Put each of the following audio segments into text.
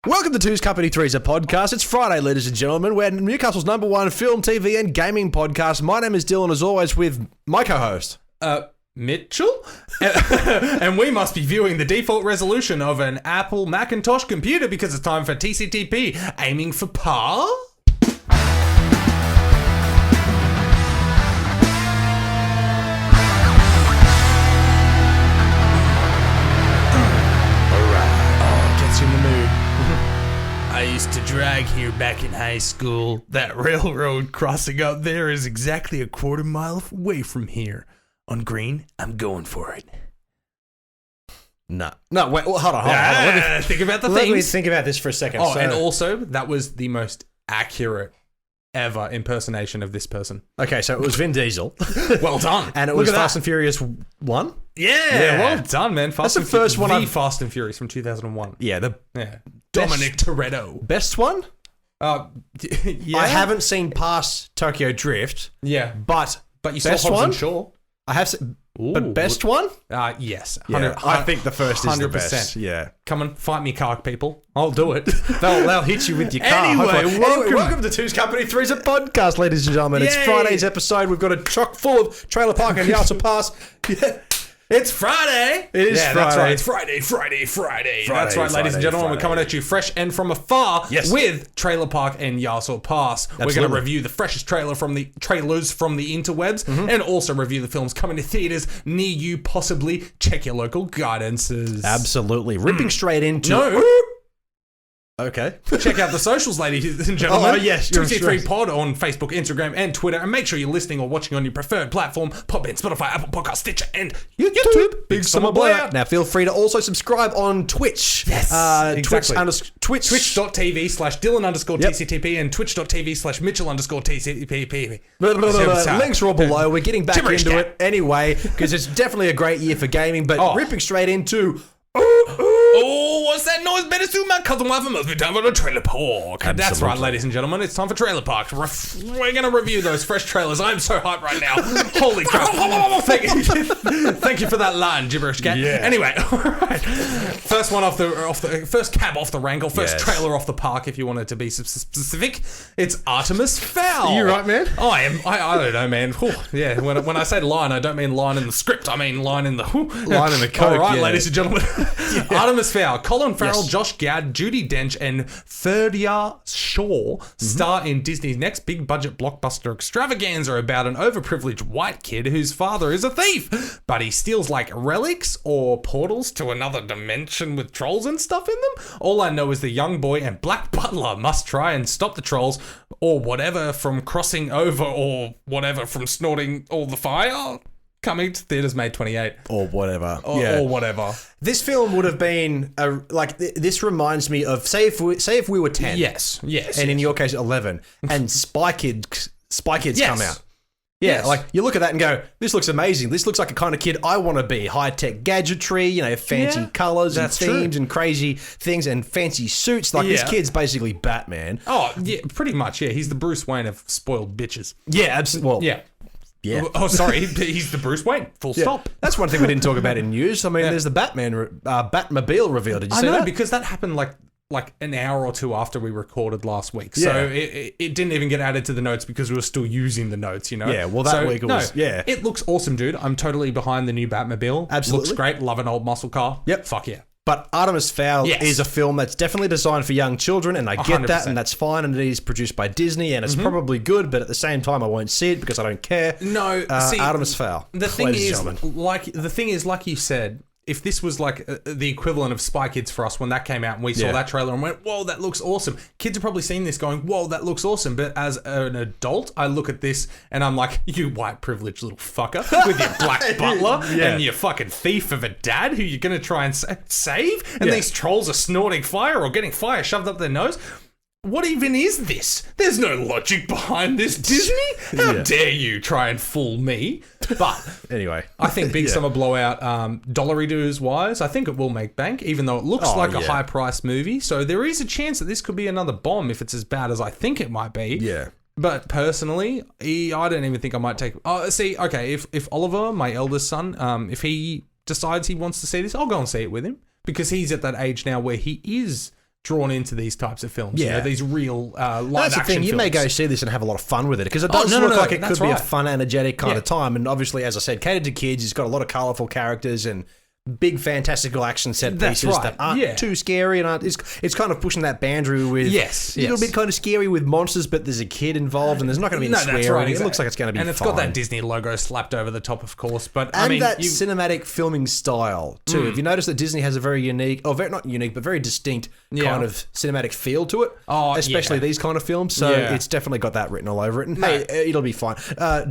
Welcome to Two's Company Three's a podcast. It's Friday, ladies and gentlemen. We're Newcastle's #1 film, TV, and gaming podcast. My name is Dylan, as always, with my co-host, Mitchell? And we must be viewing the default resolution of an Apple Macintosh computer because it's time for TCTP, aiming for par. In the mood. I used to drag here back in high school. That railroad crossing up there is exactly a quarter mile away from here. On green, I'm going for it. No, wait, well, hold on. Let me think about the let things. me think about this for a second. Oh, and also, that was the most accurate ever impersonation of this person. Okay, so it was Vin Diesel. Well done. And it was Fast and Furious 1? Yeah, well done, man. That's the first one. Fast and Furious from 2001. Yeah, Dominic Toretto. Best one? Yeah. I haven't seen past Tokyo Drift. Yeah. But you saw best Hobbs one? and Shaw. I have seen, but best one? Yes. Yeah, I think the first is the 100%. best. Yeah. Come and fight me, car people. I'll do it. They'll hit you with your car. Anyway, welcome to Two's Company Three's a podcast, ladies and gentlemen. It's Yay. Friday's episode. We've got a chock full of Trailer Park and Yasa Pass. Yeah. It's Friday. It is Friday. Friday. That's right. It's Friday. That's right, ladies and gentlemen. We're coming at you fresh and from afar with Trailer Park and Yasa Pass. Absolutely. We're going to review the freshest trailers from the interwebs and also review the films coming to theaters near you, possibly. Check your local guidances. Absolutely. Ripping straight into... No. Okay. Check out the socials, ladies and gentlemen. Oh, yes. 2C3 Pod on Facebook, Instagram, and Twitter. And make sure you're listening or watching on your preferred platform, Podbean, Spotify, Apple Podcasts, Stitcher, and YouTube. Big Summer Blowout. Now, feel free to also subscribe on Twitch. Yes, exactly. Twitch.tv/Dylan_TCTP and Twitch.tv/Mitchell_TCTP. Links are all below. We're getting back Gibberish into cat. it anyway, because it's definitely a great year for gaming, but ripping straight into... Oh, what's that noise? Better soon, my cousin wife must be time for the Trailer Park. Absolutely. That's right, ladies and gentlemen. It's time for Trailer Park. We're going to review those fresh trailers. I'm so hyped right now. Holy crap. Thank you for that line, gibberish cat. Yeah. Anyway, all right. First one first cab off the wrangle. First trailer off the park, if you want it to be specific. It's Artemis Fowl. You right, man? I am. I don't know, man. Whew, yeah, when I say line, I don't mean line in the script. I mean line in the... Line in the coke, All right, yeah. ladies and gentlemen. Artemis Fowl, Colin Farrell, Josh Gad, Judi Dench, and Ferdia Shaw star in Disney's next big budget blockbuster extravaganza about an overprivileged white kid whose father is a thief, but he steals like relics or portals to another dimension with trolls and stuff in them. All I know is the young boy and black butler must try and stop the trolls or whatever from crossing over or whatever from snorting all the fire. Coming to theaters May 28. Or whatever. Or whatever. This film would have been, this reminds me of, say if we were 10. Yes. And in your case, 11. And Spy Kids come out. Yeah, Yes. like you look at that and go, this looks amazing. This looks like a kind of kid I want to be. High-tech gadgetry, fancy colours and themes and crazy things and fancy suits. Like this kid's basically Batman. Oh, yeah, pretty much, yeah. He's the Bruce Wayne of spoiled bitches. Yeah, absolutely. Well, Yeah. yeah. Oh, sorry. He's the Bruce Wayne. Full stop. That's one thing we didn't talk about in news. I mean, there's the Batmobile reveal. Did you see that? Because that happened like an hour or two after we recorded last week. So it didn't even get added to the notes because we were still using the notes, Yeah, well, that week it was, It looks awesome, dude. I'm totally behind the new Batmobile. Absolutely. Looks great. Love an old muscle car. Yep. Fuck yeah. But Artemis Fowl is a film that's definitely designed for young children, and I get 100%. that, and that's fine, and it is produced by Disney, and it's probably good, but at the same time, I won't see it because I don't care. No, see, Artemis Fowl. The thing is, like you said, if this was like the equivalent of Spy Kids for us when that came out and we saw that trailer and went, whoa, that looks awesome. Kids have probably seen this going, whoa, that looks awesome. But as an adult, I look at this and I'm like, you white privileged little fucker with your black butler and your fucking thief of a dad who you're going to try and save. And these trolls are snorting fire or getting fire shoved up their nose. What even is this? There's no logic behind this, Disney. How dare you try and fool me? But anyway, I think Big Summer Blowout, dollary-doos wise, I think it will make bank, even though it looks like a high-priced movie. So there is a chance that this could be another bomb if it's as bad as I think it might be. Yeah. But personally, I don't even think I might take... if Oliver, my eldest son, if he decides he wants to see this, I'll go and see it with him. Because he's at that age now where he is drawn into these types of films. Yeah. These real live That's the action thing. You may films. go see this and have a lot of fun with it because it does look like it could be a fun, energetic kind of time. And obviously, as I said, catered to kids. It's got a lot of colourful characters and big fantastical action set pieces that aren't too scary and it's kind of pushing that boundary with a little bit kind of scary with monsters, but there's a kid involved and there's not going to be any swearing. Exactly. It looks like it's going to be and it's fine. got that Disney logo slapped over the top, of course, but that cinematic filming style too. Have you noticed that Disney has a very unique, not unique, but very distinct kind of cinematic feel to it? Especially these kind of films. So it's definitely got that written all over it. And hey, it'll be fine.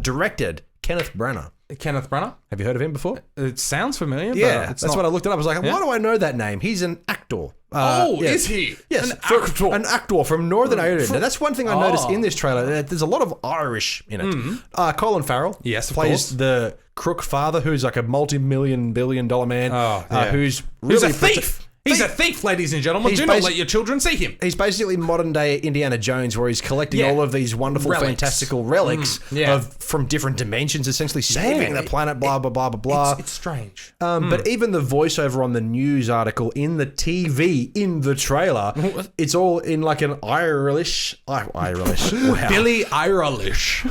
Directed Kenneth Branagh. Kenneth Branagh? Have you heard of him before? It sounds familiar. Yeah, that's what I looked it up. I was like, why do I know that name? He's an actor. Is he? Yes, an actor from Northern Ireland. And that's one thing I noticed in this trailer. There's a lot of Irish in it. Colin Farrell plays the crook father, who's like a multi-billion-dollar man who's really a thief. He's a thief, ladies and gentlemen. Do not let your children see him. He's basically modern-day Indiana Jones, where he's collecting all of these wonderful, fantastical relics from different dimensions, essentially saving the planet, blah, blah, blah, blah, blah. It's strange. But even the voiceover on the news article, in the TV, in the trailer, it's all in like an Irish... Wow. Billy Irish.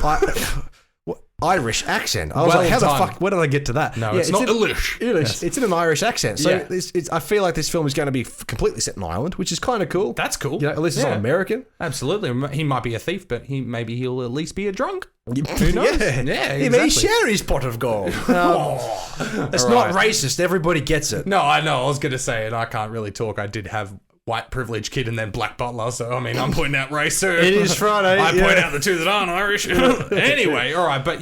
Irish accent. I was like, how the fuck? Where did I get to that? No, it's not Irish. Yes. It's in an Irish accent. So I feel like this film is going to be completely set in Ireland, which is kind of cool. That's cool. At least it's not American. Absolutely. He might be a thief, but maybe he'll at least be a drunk. Who knows? Yeah, he may share his pot of gold. It's not racist. Everybody gets it. No, I know. I was going to say, and I can't really talk. I did have white privileged kid and then black butler, so I mean I'm pointing out race too. It is Friday. I point out the two that aren't Irish. Anyway, all right, but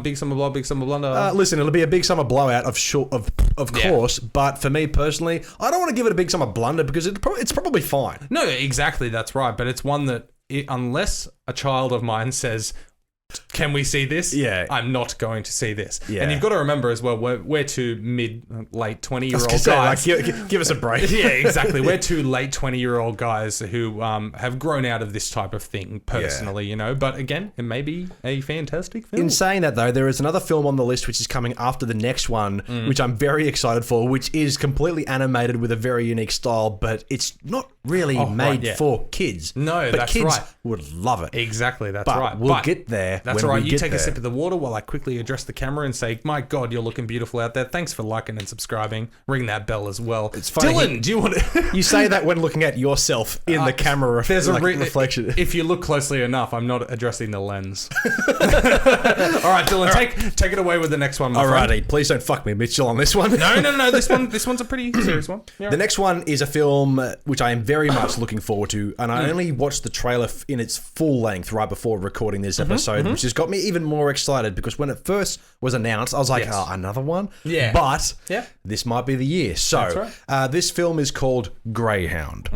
Big Summer Blow, Big Summer Blunder. Listen, it'll be a big summer blowout of course, but for me personally, I don't want to give it a big summer blunder because it's probably fine. No, exactly, that's right, but it's one that unless a child of mine says, can we see this? Yeah. I'm not going to see this. Yeah. And you've got to remember as well, we're two late 20-year-old guys. Give us a break. Yeah, exactly. We're two late 20-year-old guys who have grown out of this type of thing personally, But again, it may be a fantastic film. In saying that, though, there is another film on the list which is coming after the next one, which I'm very excited for, which is completely animated with a very unique style, but it's not really made for kids. No, but that's kids right. would love it. Exactly, that's but right. We'll get there. That's right. You take a sip of the water while I quickly address the camera and say, my God, you're looking beautiful out there. Thanks for liking and subscribing. Ring that bell as well. It's funny. Dylan, do you want to... You say that when looking at yourself in the camera reflection. If you look closely enough, I'm not addressing the lens. All right, Dylan, take it away with the next one, my friend. Alrighty, please don't fuck me, Mitchell, on this one. No. This one's a pretty serious one. Yeah. The next one is a film which I am very much looking forward to, and I only watched the trailer in its full length right before recording this episode, which has got me even more excited because when it first was announced, I was like, another one? Yeah. But this might be the year. So, this film is called Greyhound.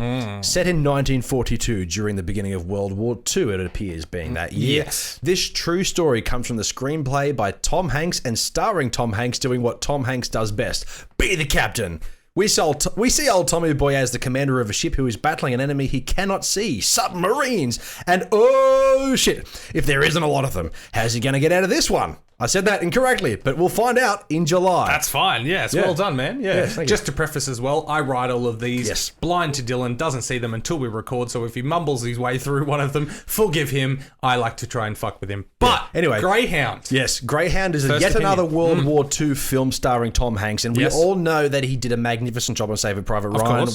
Set in 1942 during the beginning of World War II, it appears, being that year. Yes. This true story comes from the screenplay by Tom Hanks and starring Tom Hanks doing what Tom Hanks does best, be the captain. We see old Tommy Boy as the commander of a ship who is battling an enemy he cannot see, submarines. And oh shit, if there isn't a lot of them, how's he going to get out of this one? I said that incorrectly, but we'll find out in July. That's fine. Yes, well done, man. Yeah. Just to preface as well, I write all of these blind to Dylan, doesn't see them until we record, so if he mumbles his way through one of them, forgive him. I like to try and fuck with him. But anyway, Greyhound. Yes, Greyhound is yet another World War II film starring Tom Hanks, and we all know that he did a magnificent job on Saving Private Ryan.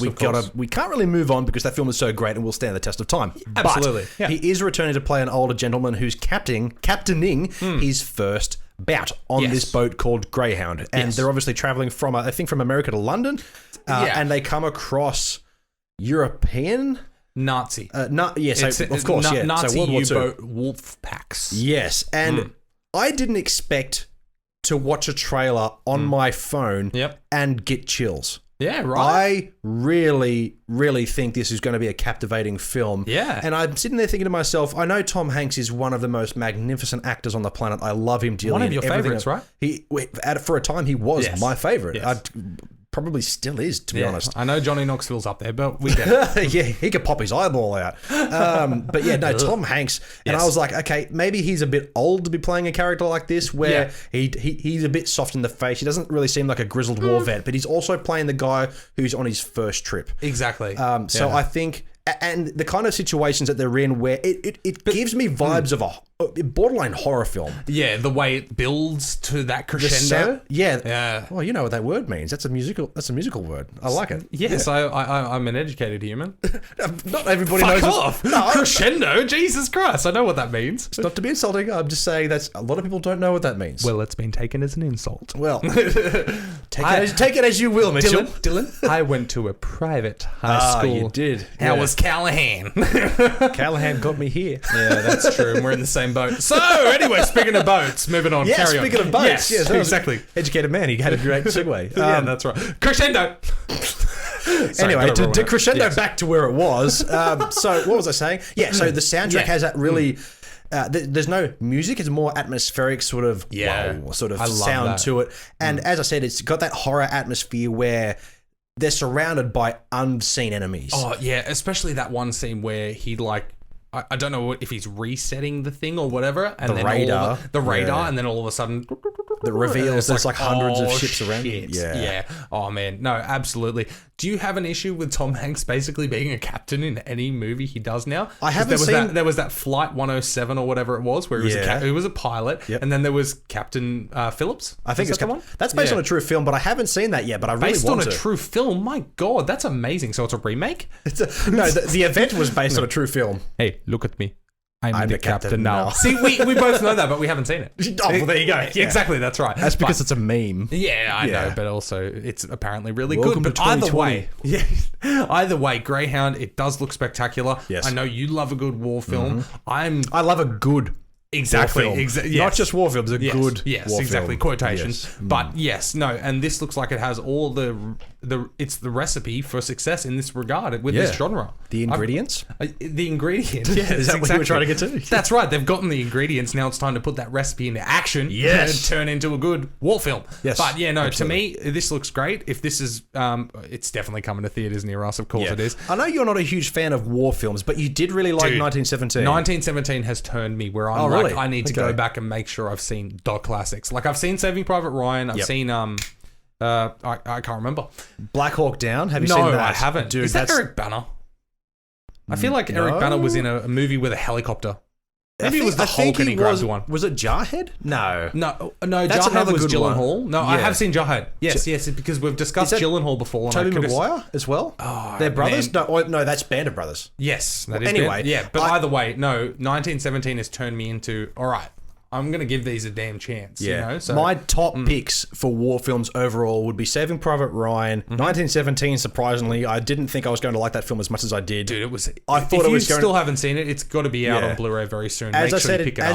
We can't really move on because that film is so great and will stand the test of time. Absolutely. But he is returning to play an older gentleman who's captaining his first bout on this boat called Greyhound, and they're obviously traveling from America to London, and they come across European Nazi. Nazi U-boat wolf packs. Yes, and I didn't expect to watch a trailer on my phone and get chills. Yeah, right. I really, really think this is going to be a captivating film. Yeah. And I'm sitting there thinking to myself, I know Tom Hanks is one of the most magnificent actors on the planet. I love him dearly. One of your favourites, right? For a time, he was my favourite. Yes. probably still is, to be honest. I know Johnny Knoxville's up there, but we get it. Yeah, he could pop his eyeball out. But yeah, no, Tom Hanks. And I was like, okay, maybe he's a bit old to be playing a character like this, where he's a bit soft in the face. He doesn't really seem like a grizzled war vet, but he's also playing the guy who's on his first trip. Exactly. So I think, and the kind of situations that they're in where it gives me vibes of a borderline horror film. Yeah, the way it builds to that crescendo. Yeah. Well, you know what that word means. That's a musical word. I like it. Yes, I'm an educated human. Not everybody Fuck knows. off. No. Crescendo? Jesus Christ, I know what that means. It's not to be insulting. I'm just saying that's a lot of people don't know what that means. Well, it's been taken as an insult. Well, take it as you will, Mitchell. Dylan, I went to a private high school. You did. How was Callahan? Callahan got me here. Yeah, that's true. And we're in the same boat. So, anyway, speaking of boats, moving on. Yeah, carry speaking on. of boats. Yes, exactly. Educated man. He had a great segue. Yeah, that's right. Crescendo. Sorry, anyway, to crescendo back to where it was. So, what was I saying? Yeah, so the soundtrack has that really... there's no music. It's more atmospheric sort of sound to it. And as I said, it's got that horror atmosphere where they're surrounded by unseen enemies. Oh, yeah, especially that one scene where he I don't know if he's resetting the thing or whatever. And the radar. And then all of a sudden... The reveals there's like hundreds of ships around. Yeah. Oh, man. No, absolutely. Do you have an issue with Tom Hanks basically being a captain in any movie he does now? I haven't seen... There was that Flight 107 or whatever it was, where he was a pilot. Yep. And then there was Captain Phillips. I think it's the one. That's based on a true film, but I haven't seen that yet, but I really want to. Based on a true film? My God, that's amazing. So it's a remake? No, the event was based on a true film. Hey, look at me. I'm the captain now. See, we both know that, but we haven't seen it. Oh, well, there you go. Yeah. Exactly, that's right. That's because it's a meme. Yeah, I know, but also it's apparently really Welcome good. But either way, Greyhound, it does look spectacular. Yes. I know you love a good war film. I love a good Exactly. Not just war films, a good war exactly. film. Quotations. Yes. But yes, no, and this looks like it has all it's the recipe for success in this regard with this genre. The ingredients? The ingredients. Yeah, is that what you were trying to get to? That's right. They've gotten the ingredients. Now it's time to put that recipe into action and turn into a good war film. Yes. But yeah, no, absolutely. To me, this looks great. If this is, it's definitely coming to theaters near us. Of course it is. I know you're not a huge fan of war films, but you did really like 1917. 1917 has turned me where I'm like, I need to go back and make sure I've seen the classics. Like I've seen Saving Private Ryan. I've seen I can't remember. Black Hawk Down. Have you seen that? No, I haven't. Dude, is that Eric Bana? I feel like Eric Bana was in a movie with a helicopter. Maybe it was the Hulk and he grabbed one. Was it Jarhead? No. That's Jarhead was Gyllenhaal. No, I have seen Jarhead. Yes, because we've discussed Gyllenhaal before. Tobey Maguire as well? Oh, they're brothers? No, that's Band of Brothers. Yes, that is. Anyway. Yeah, but either way, no, 1917 has turned me into, all right, I'm going to give these a damn chance. Yeah. You know? So, my top picks for war films overall would be Saving Private Ryan, 1917, surprisingly. I didn't think I was going to like that film as much as I did. Dude, it was... If you still haven't seen it, it's got to be out on Blu-ray very soon. As I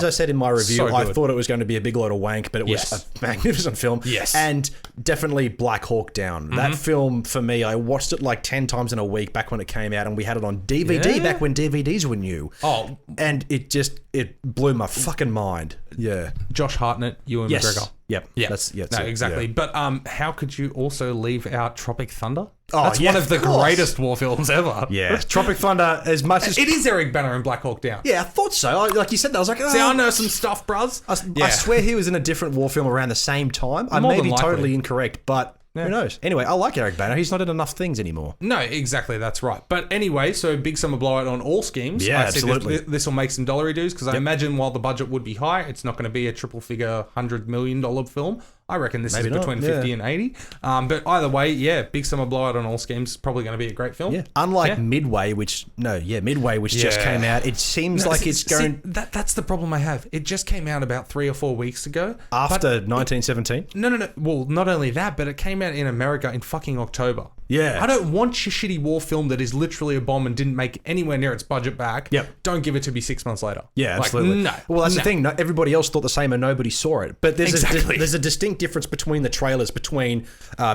said in my review, I thought it was going to be a big load of wank, but it was a magnificent film. Yes. And definitely Black Hawk Down. That film, for me, I watched it like 10 times in a week back when it came out, and we had it on DVD back when DVDs were new. Oh. And it blew my fucking mind. Yeah. Josh Hartnett, Ewan McGregor. Yep. Exactly. Yeah. But how could you also leave out Tropic Thunder? Oh, that's one of the greatest war films ever. Yeah. Tropic Thunder, as much as... It is Eric Bana in Black Hawk Down. Yeah, I thought so. Like you said that, I was like... See, I know some stuff, bruz. I swear he was in a different war film around the same time. I may be totally incorrect, but... Yeah. Who knows? Anyway, I like Eric Bana. He's not in enough things anymore. No, exactly. That's right. But anyway, so big summer blowout on all schemes. Yeah, absolutely. This will make some dollary dues because I imagine while the budget would be high, it's not going to be a triple figure $100 million film. I reckon this is between 50 and 80. But either way, big summer blowout on all schemes. Probably going to be a great film. Yeah. Unlike Midway, which just came out. It seems like it's going... That's the problem I have. It just came out about 3 or 4 weeks ago. After 1917? No. Well, not only that, but it came out in America in fucking October. Yeah. I don't want your shitty war film that is literally a bomb and didn't make anywhere near its budget back. Yep. Don't give it to me 6 months later. Yeah, absolutely. No. Well, that's the thing. Everybody else thought the same and nobody saw it. But there's a distinct difference between the trailers between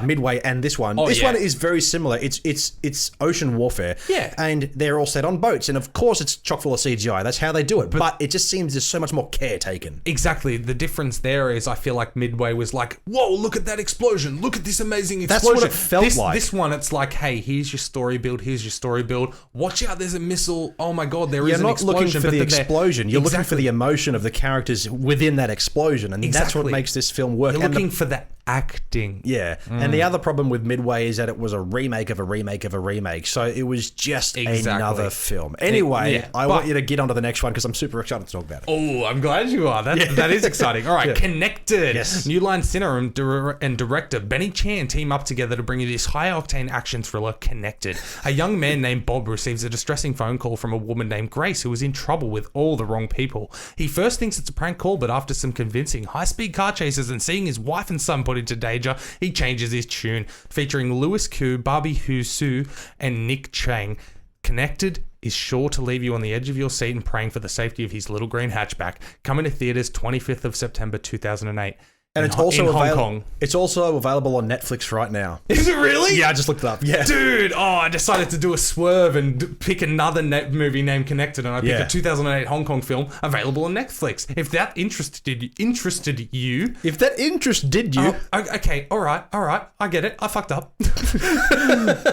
Midway and this one. This one is very similar. It's ocean warfare. Yeah. And they're all set on boats. And of course it's chock full of CGI. That's how they do it. But it just seems there's so much more care taken. Exactly. The difference there is I feel like Midway was like, whoa, look at that explosion. Look at this amazing explosion. That's what it felt like. This one, it's like, hey, here's your story build. Here's your story build. Watch out, there's a missile. Oh my God, there is an explosion. You're not looking for the explosion. You're looking for Exactly. the emotion of the characters within that explosion. And that's what makes this film work. You're looking for the acting. Yeah. And the other problem with Midway is that it was a remake of a remake of a remake. So it was just another film. Anyway, I want you to get on to the next one because I'm super excited to talk about it. Oh, I'm glad you are. That is exciting. All right, Connected. Yes. New Line Cinema and director Benny Chan team up together to bring you this high-octane action thriller, Connected. A young man named Bob receives a distressing phone call from a woman named Grace who is in trouble with all the wrong people. He first thinks it's a prank call, but after some convincing high-speed car chases and seeing his wife and son put into danger, he changes his tune, featuring Louis Koo, Barbie Hu Su, and Nick Chang. Connected is sure to leave you on the edge of your seat and praying for the safety of his little green hatchback. Coming to theaters 25th of September 2008. And it's also in Hong Kong. It's also available on Netflix right now. Is it really? Yeah, I just looked it up. Yeah. Dude, I decided to do a swerve and pick another movie named Connected, and I picked a 2008 Hong Kong film available on Netflix. If that interested you... If that interested you... okay, all right, I get it. I fucked up.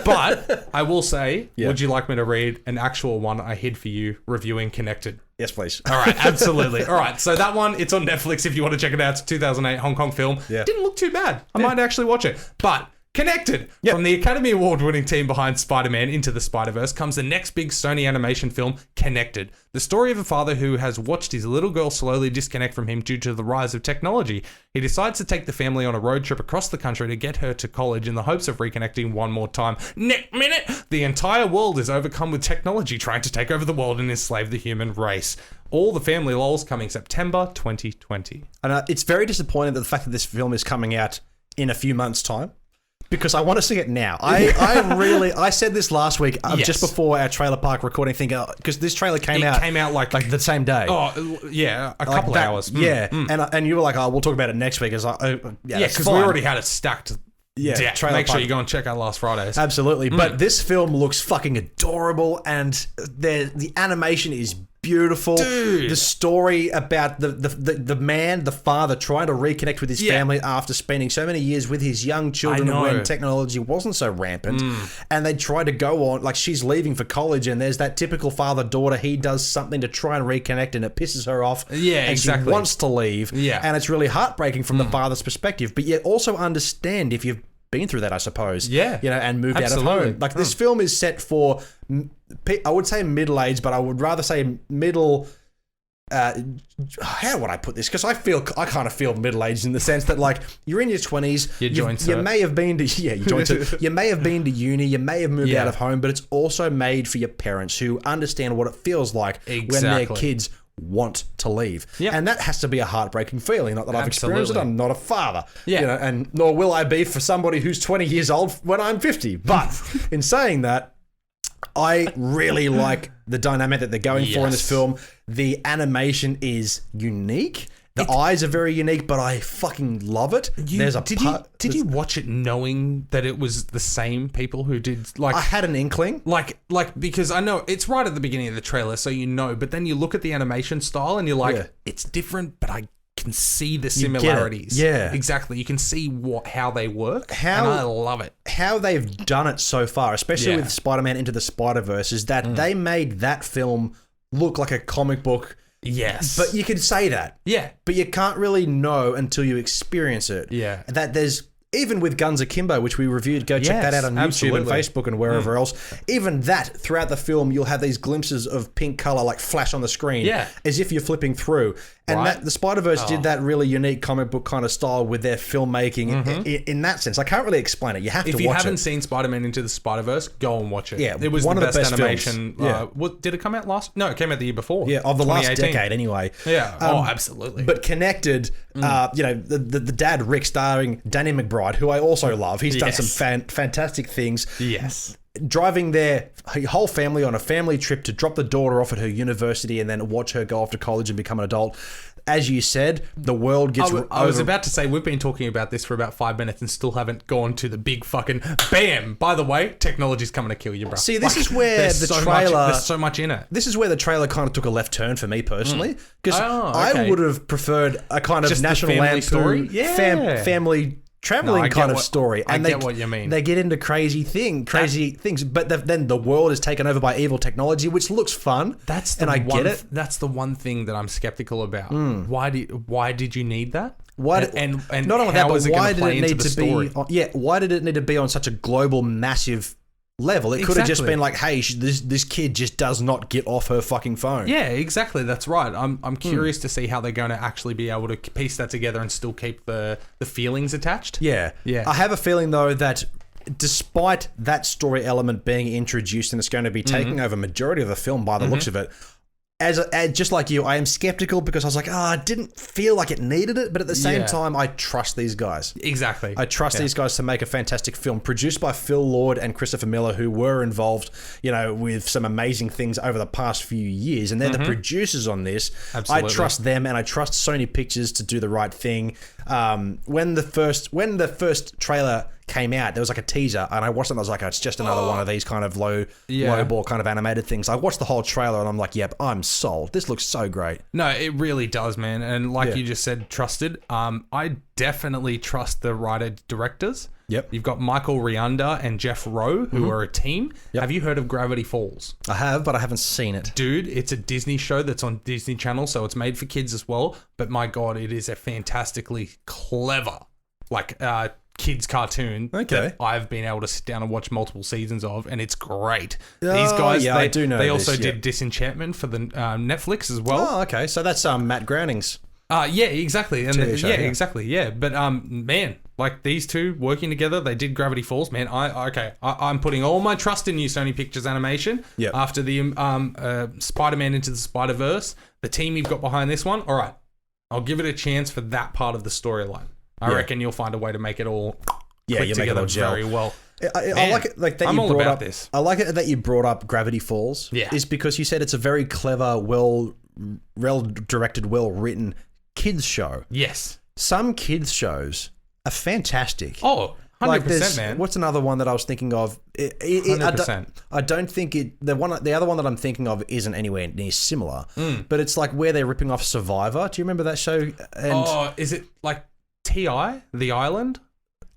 But I will say, would you like me to read an actual one I hid for you reviewing Connected? Yes, please. All right, absolutely. All right, so that one, it's on Netflix if you want to check it out. It's a 2008 Hong Kong film. Yeah. Didn't look too bad. I might actually watch it. But Connected, from the Academy Award-winning team behind Spider-Man Into the Spider-Verse, comes the next big Sony animation film, Connected. The story of a father who has watched his little girl slowly disconnect from him due to the rise of technology. He decides to take the family on a road trip across the country to get her to college in the hopes of reconnecting one more time. Next minute, the entire world is overcome with technology trying to take over the world and enslave the human race. All the Family Lols coming September 2020. And it's very disappointing that the fact that this film is coming out in a few months' time. Because I want to see it now. I said this last week, just before our trailer park recording thing, because this trailer came out like the same day. Oh, yeah, a couple of hours. Yeah, and you were like, we'll talk about it next week. Because we already had it stacked. Yeah, make sure you go and check out Last Fridays. Absolutely. But this film looks fucking adorable, and the animation is beautiful. Dude. The story about the man, the father, trying to reconnect with his family after spending so many years with his young children when technology wasn't so rampant. And they try to go on, like she's leaving for college and there's that typical father-daughter. He does something to try and reconnect and it pisses her off. Yeah, and exactly. she wants to leave. Yeah. And it's really heartbreaking from the father's perspective. But yet also understand if you've been through that, I suppose. Yeah. You know, and moved out of home. Like this film is set for, I would say middle-aged, but I would rather say middle... how would I put this? Because I kind of feel middle-aged in the sense that, like, you're in your 20s. You may have been to you may have been to uni. You may have moved out of home, but it's also made for your parents who understand what it feels like when their kids want to leave. And that has to be a heartbreaking feeling. Not that I've experienced it. I'm not a father. You know, and nor will I be for somebody who's 20 years old when I'm 50. But in saying that, I really like the dynamic that they're going for in this film. The animation is unique. The eyes are very unique, but I fucking love it. Did you watch it knowing that it was the same people who did, like... I had an inkling. Like because I know it's right at the beginning of the trailer, so you know, but then you look at the animation style and you're like, it's different, but I can see the similarities. Yeah. Exactly. You can see how they work, and I love it. How they've done it so far, especially with Spider-Man Into the Spider-Verse, is that they made that film look like a comic book. Yes. But you can say that. Yeah. But you can't really know until you experience it. Yeah. That there's... Even with Guns Akimbo, which we reviewed, go check that out on YouTube and Facebook and wherever else. Even that, throughout the film, you'll have these glimpses of pink color like flash on the screen, as if you're flipping through. And the Spider-Verse did that really unique comic book kind of style with their filmmaking in that sense. I can't really explain it. You have to watch it. If you haven't seen Spider-Man Into the Spider-Verse, go and watch it. Yeah, it was one the of the best best animation. films. Did it come out last? No, it came out the year before. Yeah, of the last decade anyway. Yeah, absolutely. But Connected, you know, the dad, Rick, starring Danny McBride, who I also love. He's done some fantastic things. Yes. Driving their whole family on a family trip to drop the daughter off at her university and then watch her go off to college and become an adult. as you said, the world gets. I was about to say we've been talking about this for about 5 minutes and still haven't gone to the big fucking bam. By the way, technology's coming to kill you, bro. See, this is where the trailer. There's so much in it. This is where the trailer kind of took a left turn for me personally, because I would have preferred a kind of Just National the family Lampoon story? family traveling kind of story. I get what you mean. They get into crazy things, but then the world is taken over by evil technology, which looks fun. I get it. That's the one thing that I'm skeptical about. Why did you need that? And not only that, but why did it need to story? be? Why did it need to be on such a global, massive level? It could have just been like, hey, this kid just does not get off her fucking phone. Yeah, exactly. That's right. I'm curious to see how they're going to actually be able to piece that together and still keep the feelings attached. Yeah. I have a feeling though that despite that story element being introduced and it's going to be taking over majority of the film by the looks of it, as just like you, I am skeptical because I was like, I didn't feel like it needed it, but at the same time, I trust these guys. Exactly. I trust these guys to make a fantastic film produced by Phil Lord and Christopher Miller, who were involved, with some amazing things over the past few years, and they're the producers on this. Absolutely. I trust them, and I trust Sony Pictures to do the right thing. When the first trailer came out, there was like a teaser, and I watched it and I was like, it's just another one of these kind of low ball kind of animated things. I watched the whole trailer and I'm like, yep, I'm sold. This looks so great. No, it really does, man. And like you just said, trusted. I definitely trust the writer-directors. Yep. You've got Michael Rianda and Jeff Rowe, who are a team. Yep. Have you heard of Gravity Falls? I have, but I haven't seen it. Dude, it's a Disney show that's on Disney Channel, so it's made for kids as well. But my God, it is a fantastically clever, kids cartoon that I've been able to sit down and watch multiple seasons of, and it's great. These guys, I do know they also did Disenchantment for the Netflix as well. Oh, okay. So that's Matt Groening's. Yeah, exactly. And TV show, exactly. Yeah. But man, like these two working together, they did Gravity Falls, man. I'm putting all my trust in you, Sony Pictures Animation. Yep. After the Spider-Man Into the Spider-Verse, the team you've got behind this one, all right, I'll give it a chance for that part of the storyline. I reckon you'll find a way to make it all click together very well. I like it that I'm you all brought about up this. I like it that you brought up Gravity Falls. Yeah. Is because you said it's a very clever, well directed, well written kids show. Yes. Some kids shows are fantastic. Oh, 100%, man. What's another one that I was thinking of? 100%. I don't think it. The other one that I'm thinking of isn't anywhere near similar. But it's like where they're ripping off Survivor. Do you remember that show? Is it like T.I. The Island?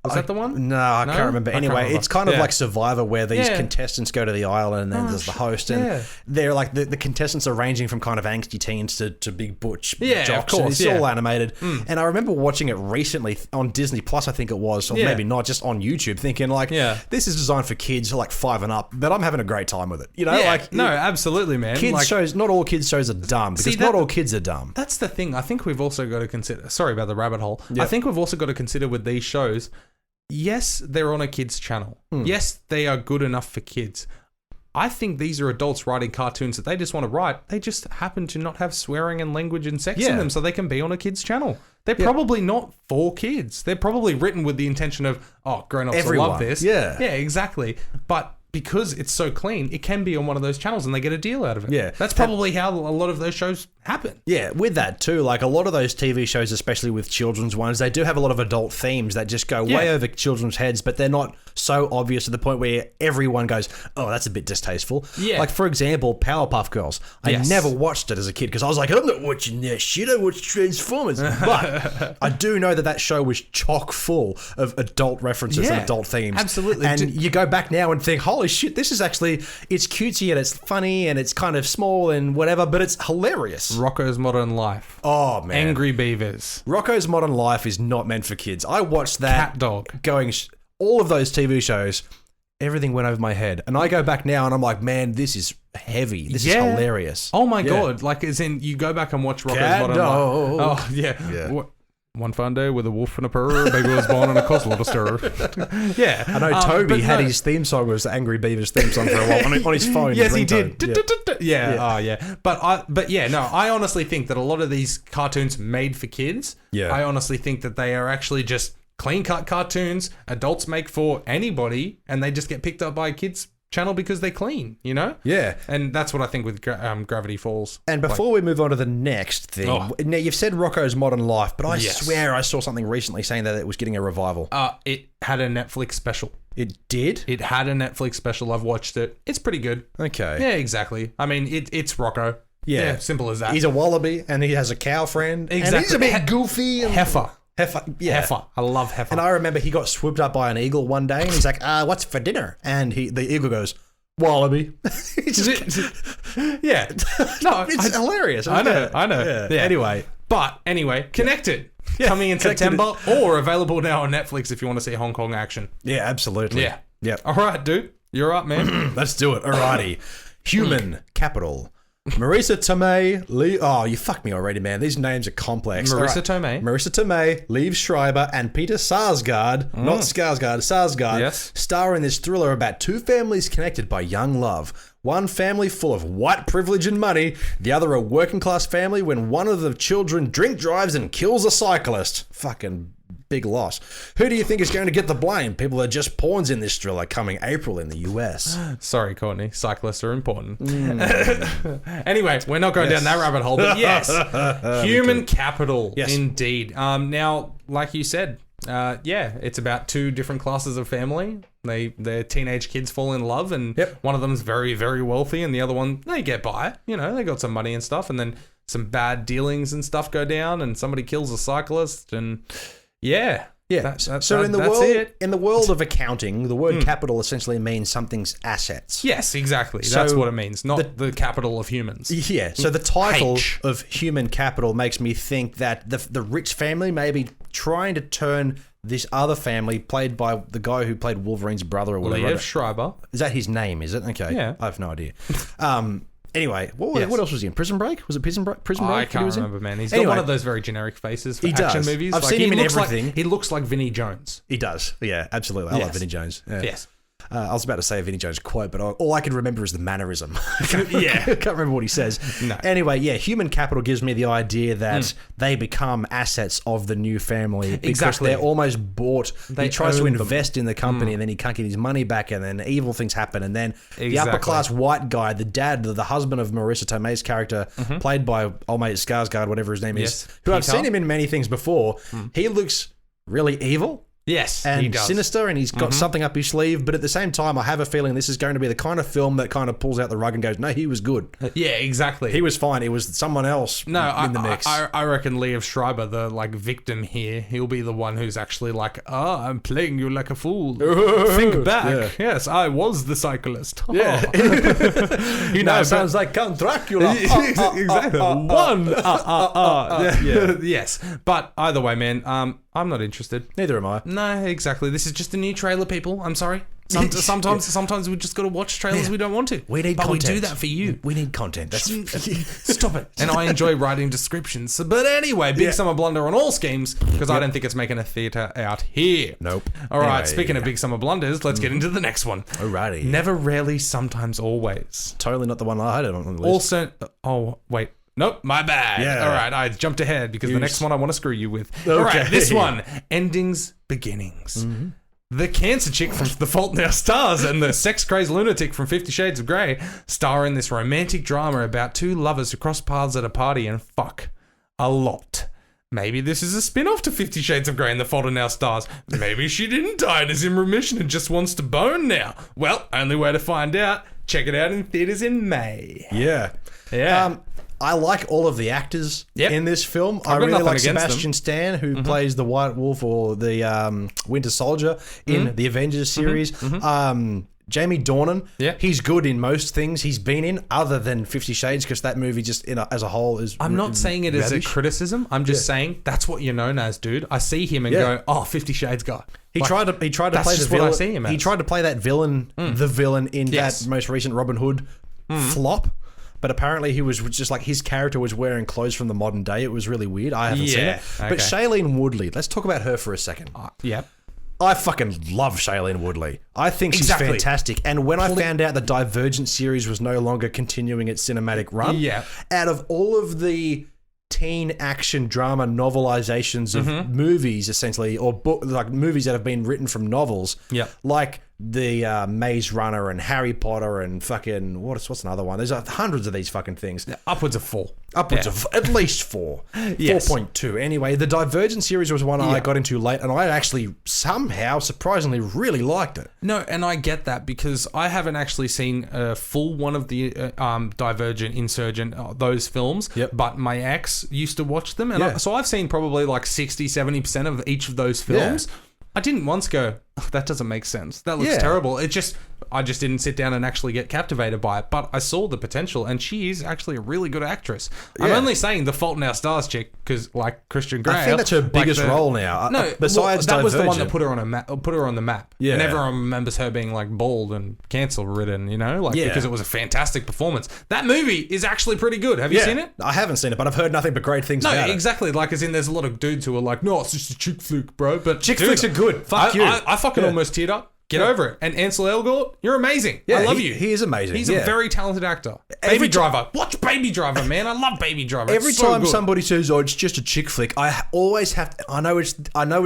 Was that the one? No, I can't remember. Anyway, it's kind of like Survivor where these contestants go to the island and then there's the host. And they're like, the contestants are ranging from kind of angsty teens to big butch jocks. Of course. It's all animated. And I remember watching it recently on Disney Plus, I think it was, or maybe not, just on YouTube, thinking like, this is designed for kids like 5 and up, but I'm having a great time with it. No, absolutely, man. Kids shows, not all kids shows are dumb because not all kids are dumb. That's the thing. I think we've also got to consider, sorry about the rabbit hole. I think we've also got to consider with these shows, yes, they're on a kids' channel. Yes, they are good enough for kids. I think these are adults writing cartoons that they just want to write. They just happen to not have swearing and language and sex in them, so they can be on a kids' channel. They're probably not for kids. They're probably written with the intention of, grown-ups will love this. Yeah, exactly. But because it's so clean, it can be on one of those channels and they get a deal out of it. Yeah. That's probably how a lot of those shows happen. Yeah, with that too, like a lot of those TV shows, especially with children's ones, they do have a lot of adult themes that just go way over children's heads, but they're not so obvious to the point where everyone goes, oh, that's a bit distasteful. Yeah. Like, for example, Powerpuff Girls. I never watched it as a kid because I was like, I'm not watching that shit, I watch Transformers. But I do know that show was chock full of adult references and adult themes. Absolutely. And you go back now and think, holy shit, this is actually, it's cutesy and it's funny and it's kind of small and whatever, but it's hilarious. Rocko's Modern Life. Oh, man. Angry Beavers. Rocko's Modern Life is not meant for kids. I watched that. Cat Dog. All of those TV shows, everything went over my head. And I go back now and I'm like, man, this is heavy. This is hilarious. Oh, my God. Like, as in, you go back and watch Rocko's Modern Life. Oh, yeah. One fine day with a wolf and a purr, a baby was born and a caused a lot of stir. Yeah. I know Toby had his theme song was the Angry Beavers theme song for a while on his phone. Yes, he did. But I honestly think that a lot of these cartoons made for kids, I honestly think that they are actually just clean cut cartoons adults make for anybody, and they just get picked up by kids channel because they're clean, you know? Yeah. And that's what I think with Gravity Falls. And before we move on to the next thing, now you've said Rocco's Modern Life, but I swear I saw something recently saying that it was getting a revival. It had a Netflix special. It did? It had a Netflix special. I've watched it. It's pretty good. Okay. Yeah, exactly. I mean, it's Rocco. Yeah, simple as that. He's a wallaby and he has a cow friend. Exactly. And he's a bit goofy. And Heifer. Yeah. Heifer. I love Heifer. And I remember he got swooped up by an eagle one day and he's like, what's for dinner? And the eagle goes, wallaby. Yeah. No, it's hilarious. I know. Yeah. Anyway. Connected. Coming in September or available now on Netflix if you want to see Hong Kong action. Yeah, absolutely. Yeah. Yeah. All right, dude. You're up, man. Let's do it. Alrighty. Human Capital. Marisa Tomei, you fucked me already, man. These names are complex. Marisa Tomei, Liev Schreiber, and Peter Sarsgaard, not Skarsgård, Sarsgaard, yes, star in this thriller about two families connected by young love. One family full of white privilege and money, the other a working class family when one of the children drink drives and kills a cyclist. Fucking big loss. Who do you think is going to get the blame? People are just pawns in this thriller coming April in the US. Sorry, Courtney. Cyclists are important. Anyway, we're not going down that rabbit hole, but yes. Human capital. Yes. Indeed. Now, like you said, it's about two different classes of family. Their teenage kids fall in love, and one of them is very, very wealthy, and the other one, they get by. You know, they got some money and stuff, and then some bad dealings and stuff go down, and somebody kills a cyclist, and yeah. So in the world of accounting, the word capital essentially means something's assets. Yes, exactly. So that's what it means, not the capital of humans. Yeah. So the title of human capital makes me think that the rich family may be trying to turn this other family, played by the guy who played Wolverine's brother or whatever. Liev Schreiber. Is that his name, is it? Okay. Yeah. I have no idea. Anyway, what else was he in? Prison Break? Was it Prison Break? I can't remember, man. He's got one of those very generic faces for action movies. I've seen him in everything. He looks like Vinnie Jones. He does. Yeah, absolutely. I love Vinnie Jones. Yeah. Yes. I was about to say a Vinnie Jones quote, but all I can remember is the mannerism. I can't remember what he says. No. Anyway, human capital gives me the idea that they become assets of the new family because they're almost bought. He tries to invest in the company and then he can't get his money back, and then evil things happen, and then the upper class white guy, the dad, the husband of Marisa Tomei's character, played by old mate Skarsgård, whatever his name is, who I've seen him in many things before. He looks really evil. Yes, and he does. sinister, and he's got something up his sleeve. But at the same time, I have a feeling this is going to be the kind of film that kind of pulls out the rug and goes, "No, he was good. Yeah, exactly. He was fine. It was someone else in the mix." I reckon Liev Schreiber, the victim here, he'll be the one who's actually like, I'm playing you like a fool. Think back. Yeah. Yes, I was the cyclist. Yeah. Sounds like Count Dracula. Exactly. Yes. But either way, man, I'm not interested. Neither am I. No, exactly. This is just a new trailer, people. I'm sorry. Sometimes we just got to watch trailers we don't want to. We need content. We do that for you. We need content. Stop it. And I enjoy writing descriptions. But anyway, big summer blunder on all schemes, because I don't think it's making a theatre out here. Nope. All right, speaking of big summer blunders, let's get into the next one. Alrighty. Never, rarely, sometimes, always. Totally not the one I had on the list. Also, wait. Nope, my bad. Yeah. All right, I jumped ahead because the next one I want to screw you with. Okay. All right, this one. Endings, beginnings. Mm-hmm. The cancer chick from The Fault in Our Stars and the sex-crazed lunatic from 50 Shades of Grey star in this romantic drama about two lovers who cross paths at a party and fuck a lot. Maybe this is a spin-off to 50 Shades of Grey and The Fault in Our Stars. Maybe she didn't die and is in remission and just wants to bone now. Well, only way to find out. Check it out in theaters in May. Yeah. I like all of the actors in this film. I really like Sebastian Stan, who plays the White Wolf or the Winter Soldier in the Avengers series. Jamie Dornan, he's good in most things he's been in, other than 50 Shades, because that movie just as a whole is. I'm not saying it as a criticism. I'm just saying that's what you're known as, dude. I see him and go, 50 Shades guy. He tried to play the villain. I see him as. He tried to play that villain, the villain in that most recent Robin Hood flop. But apparently he was just like, his character was wearing clothes from the modern day. It was really weird. I haven't seen it. Okay. But Shailene Woodley, let's talk about her for a second. I fucking love Shailene Woodley. I think she's fantastic. And when I found out the Divergent series was no longer continuing its cinematic run, out of all of the teen action drama novelizations of movies, essentially, or like movies that have been written from novels, like the Maze Runner and Harry Potter and fucking what's another one? There's hundreds of these fucking things. Upwards of 4. Upwards of at least 4. Yes. 4.2. Anyway, the Divergent series was one I got into late, and I actually somehow surprisingly really liked it. No, and I get that because I haven't actually seen a full one of the Divergent, Insurgent, those films, but my ex used to watch them, and so I've seen probably like 60-70% of each of those films. I didn't once go, oh, that doesn't make sense. That looks terrible. I just didn't sit down and actually get captivated by it. But I saw the potential, and she is actually a really good actress. I'm only saying the Fault in Our Stars chick because, like Christian Grey, I think that's her biggest role now. No, besides that Divergent. was the one that put her on a put her on the map. Yeah, and everyone remembers her being like bald and cancer ridden. You know, because it was a fantastic performance. That movie is actually pretty good. Have you seen it? I haven't seen it, but I've heard nothing but great things about it. No, exactly. Like, as in, there's a lot of dudes who are like, no, it's just a chick flick, bro. But chick flicks are good. Fuck you. I fucking almost teared up. Get over it. And Ansel Elgort, you're amazing. I love you. He is amazing. He's a very talented actor. Baby Driver. Watch Baby Driver, man. I love Baby Driver. Every time somebody says, "Oh, it's just a chick flick," I always have to. I know it's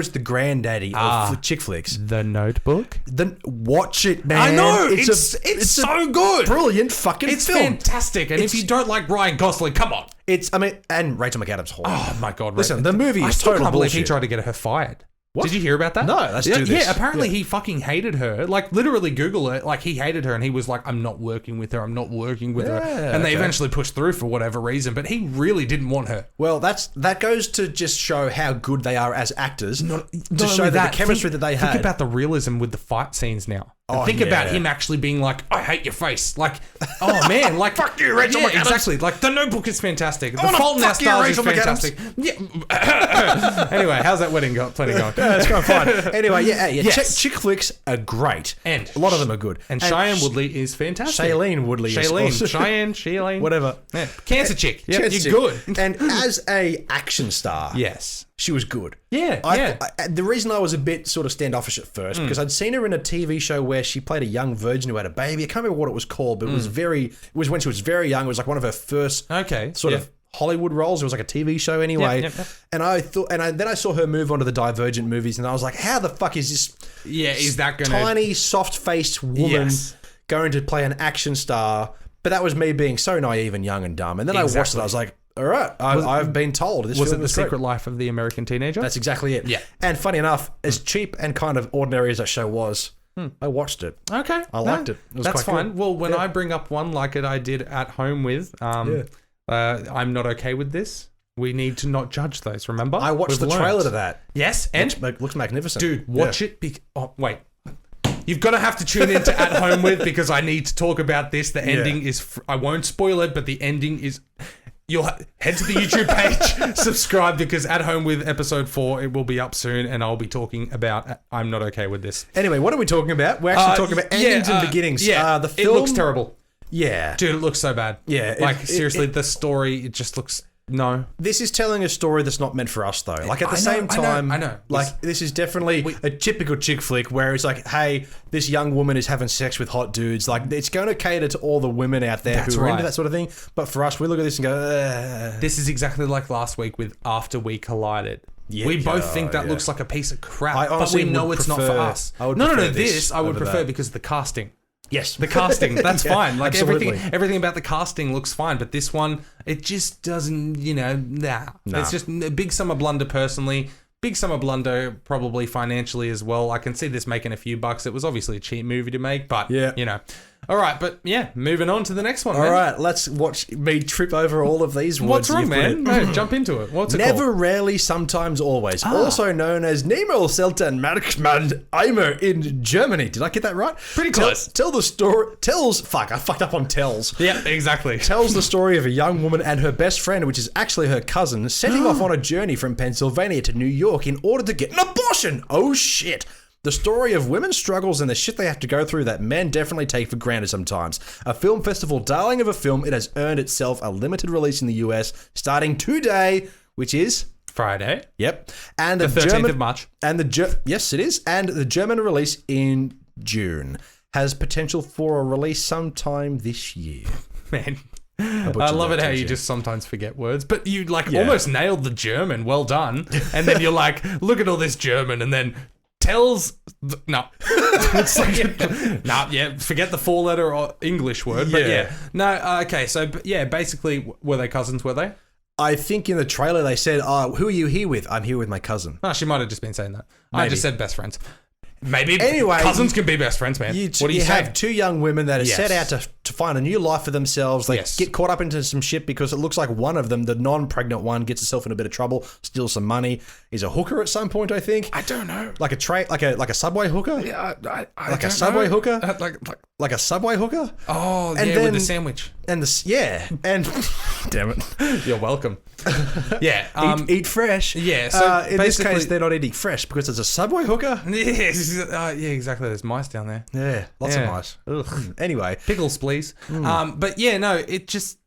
the granddaddy of chick flicks. The Notebook. Then watch it, man. I know. It's so good. Brilliant fucking it's film. Fantastic. And if you don't like Ryan Gosling, come on. And Rachel McAdams. Oh my God. Listen, the movie is total total bullshit. bullshit. He tried to get her fired. What? Did you hear about that? No, let's do this. Yeah, apparently he fucking hated her. Like, literally Google it. Like, he hated her and he was like, I'm not working with her. I'm not working with her. And they eventually pushed through for whatever reason, but he really didn't want her. Well, that goes to just show how good they are as actors. To show only the chemistry that they had. Think about the realism with the fight scenes now. And think about him actually being like, I hate your face. Like, oh man, like, fuck you, Rachel McAdams. Exactly. Like, The Notebook is fantastic. The Fault in Our Stars is fantastic. Yeah. Anyway, how's that wedding plenty going? It's going fine. Anyway, yes. Chick flicks are great. And a lot of them are good. And Cheyenne Woodley is fantastic. Shailene Woodley. Cheyenne. Whatever. Yeah. Cancer chick. Yeah, you're good. And as a action star. Yes. She was good. Yeah, the reason I was a bit sort of standoffish at first, because I'd seen her in a TV show where she played a young virgin who had a baby. I can't remember what it was called, but it was when she was very young. It was like one of her first sort of Hollywood roles. It was like a TV show anyway. Yep. And I thought, then I saw her move on to the Divergent movies, and I was like, how the fuck is this is that gonna... tiny, soft-faced woman going to play an action star? But that was me being so naive and young and dumb. And then I watched it, I was like, all right, I've been told. Was it The Secret Life of the American Teenager? That's exactly it. Yeah. And funny enough, as cheap and kind of ordinary as that show was, I watched it. Okay. I liked it. It was That's quite fine. good. Well, when I bring up one like it I did at home with, I'm not okay with this. We need to not judge those, remember? I watched the trailer to that. Yes, and... Looks magnificent. Dude, watch it. Oh, wait. You've got to have to tune into At Home With because I need to talk about this. The ending is... I won't spoil it, but the ending is... You'll head to the YouTube page, subscribe, because At Home With episode 4, it will be up soon, and I'll be talking about I'm not okay with this. Anyway, what are we talking about? We're actually talking about endings and beginnings. Yeah, the film... It looks terrible. Yeah. Dude, it looks so bad. Yeah. Seriously, the story, it just looks... No. This is telling a story that's not meant for us, though. Like, at the same time... I know. Like, this is definitely a typical chick flick where it's like, hey, this young woman is having sex with hot dudes. Like, it's going to cater to all the women out there who are into that sort of thing. But for us, we look at this and go, This is exactly like last week with After We Collided. Yeah, we both think that looks like a piece of crap, but we know it's not for us. No, this I would prefer because of the casting. Yes, the casting, that's fine. Like, absolutely. everything about the casting looks fine, but this one, it just doesn't, nah. It's just a big summer blunder personally. Big summer blunder probably financially as well. I can see this making a few bucks. It was obviously a cheap movie to make, but, All right, but moving on to the next one, All right, let's watch me trip over all of these words. What's wrong, man? No, jump into it. What's it called? Never, rarely, sometimes, always. Also known as Nemo, Selten, Manchmal, Eimer in Germany. Did I get that right? Pretty close. Tell the story... I fucked up on tells. Yeah, exactly. Tells the story of a young woman and her best friend, which is actually her cousin, setting off on a journey from Pennsylvania to New York in order to get an abortion. Oh, shit. The story of women's struggles and the shit they have to go through that men definitely take for granted sometimes. A film festival darling of a film, it has earned itself a limited release in the US starting today, which is... Friday. Yep. And the 13th of March. And yes, it is. And the German release in June has potential for a release sometime this year. Man. I love it how you just sometimes forget words, but you almost nailed the German. Well done. And then you're like, look at all this German, and then tells... No. It's like, yeah, forget the four-letter or English word, but yeah. No, okay, so, basically, were they cousins, were they? I think in the trailer they said, who are you here with? I'm here with my cousin. Oh, she might have just been saying that. Maybe. I just said best friends. Maybe anyway, cousins can be best friends, man. What do you have two young women that are set out to find a new life for themselves. They get caught up into some shit because it looks like one of them, the non-pregnant one, gets herself in a bit of trouble, steals some money, is a hooker at some point, I think. I don't know. Like a subway hooker? Yeah, I like a subway hooker? Like a subway hooker? Oh, and then, with the sandwich. And damn it. You're welcome. Yeah. Eat fresh. Yeah. So in this case, they're not eating fresh because it's a subway hooker. Yeah, exactly. There's mice down there. Yeah, lots of mice. Ugh. Anyway. Pickles, please. But yeah, no, it just...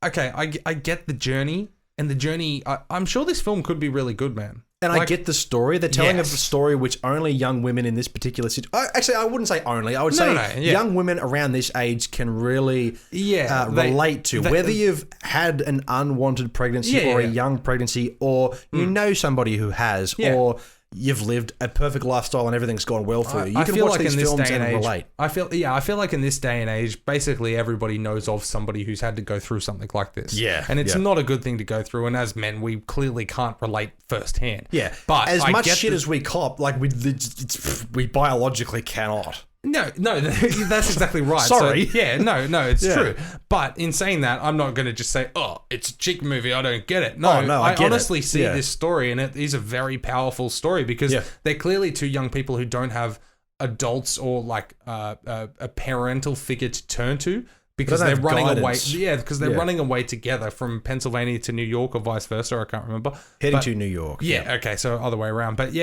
okay, I get the journey. And the journey... I'm sure this film could be really good, man. And I get the story. They're telling of the story which only young women in this particular situation... Actually, I wouldn't say only. I would say young women around this age can really relate to. Whether you've had an unwanted pregnancy or a young pregnancy, or you know somebody who has, or you've lived a perfect lifestyle and everything's gone well for you. You can watch these films and relate. I feel like in this day and age, basically everybody knows of somebody who's had to go through something like this. Yeah. And it's not a good thing to go through. And as men, we clearly can't relate firsthand. Yeah. But as much shit as we cop, like we biologically cannot. No, that's exactly right. Sorry. So, it's true. But in saying that, I'm not going to just say, oh, it's a chick movie, I don't get it. No, I honestly see this story, and it is a very powerful story because they're clearly two young people who don't have adults or like a parental figure to turn to. Because they're running away. Yeah, because they're running away together from Pennsylvania to New York or vice versa. I can't remember. Heading to New York. Yeah, okay, so other way around. But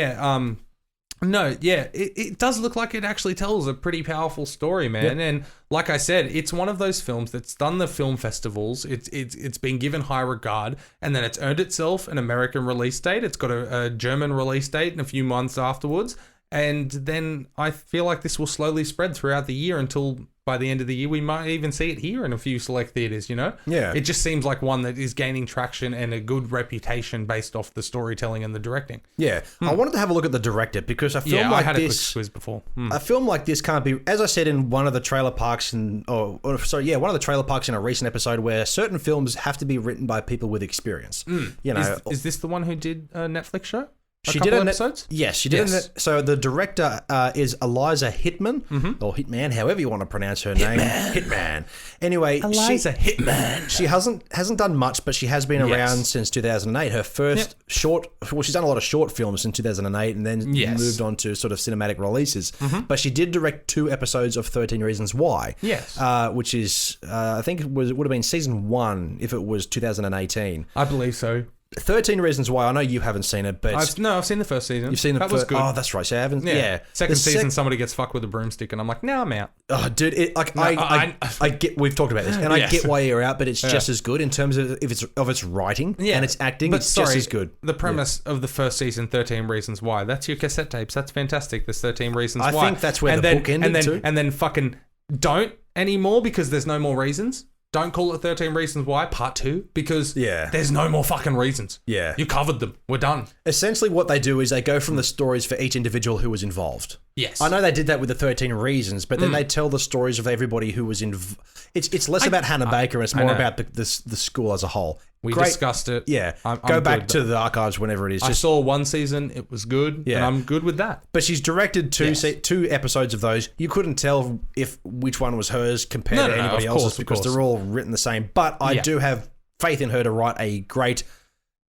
it does look like it actually tells a pretty powerful story, man. And like I said, it's one of those films that's done the film festivals. It's been given high regard, and then it's earned itself an American release date. It's got a German release date in a few months afterwards. And then I feel like this will slowly spread throughout the year until by the end of the year, we might even see it here in a few select theaters, you know? Yeah. It just seems like one that is gaining traction and a good reputation based off the storytelling and the directing. Yeah. I wanted to have a look at the director because a film like I had this... a quick quiz before. A film like this can't be... As I said in one of the trailer parks one of the trailer parks in a recent episode where certain films have to be written by people with experience. You know... Is this the one who did a Netflix show? She did episodes? Yes, she did. So the director is Eliza Hittman, or Hitman, however you want to pronounce her name. Hitman. Anyway, Eliza Hitman. She hasn't done much, but she has been around since 2008. Her first short... Well, she's done a lot of short films since 2008 and then moved on to sort of cinematic releases. But she did direct 2 episodes of 13 Reasons Why. Yes. Which is, I think it would have been season 1 if it was 2018. I believe so. 13 Reasons Why. I know you haven't seen it, but... I've seen the first season. You've seen the first... That was good. Oh, that's right. So I haven't... Yeah. Second season, somebody gets fucked with a broomstick, and I'm like, no, I'm out. Oh, dude, I get... We've talked about this, and I get why you're out, but it's just as good in terms of its writing and its acting. But just as good. The premise of the first season, 13 Reasons Why, that's your cassette tapes. That's fantastic. There's 13 Reasons Why. I think that's where the book ended too. And then fucking don't anymore because there's no more reasons. Don't call it 13 Reasons Why Part 2 because there's no more fucking reasons. Yeah. You covered them. We're done. Essentially what they do is they go from the stories for each individual who was involved. Yes. I know they did that with the 13 Reasons, but then they tell the stories of everybody who was involved. It's less about Hannah Baker and it's more about the school as a whole. We discussed it. Yeah. Go back to the archives whenever it is. I saw one season. It was good. Yeah. And I'm good with that. But she's directed 2 episodes of those. You couldn't tell which one was hers compared to anybody else's because they're all written the same. But I do have faith in her to write a great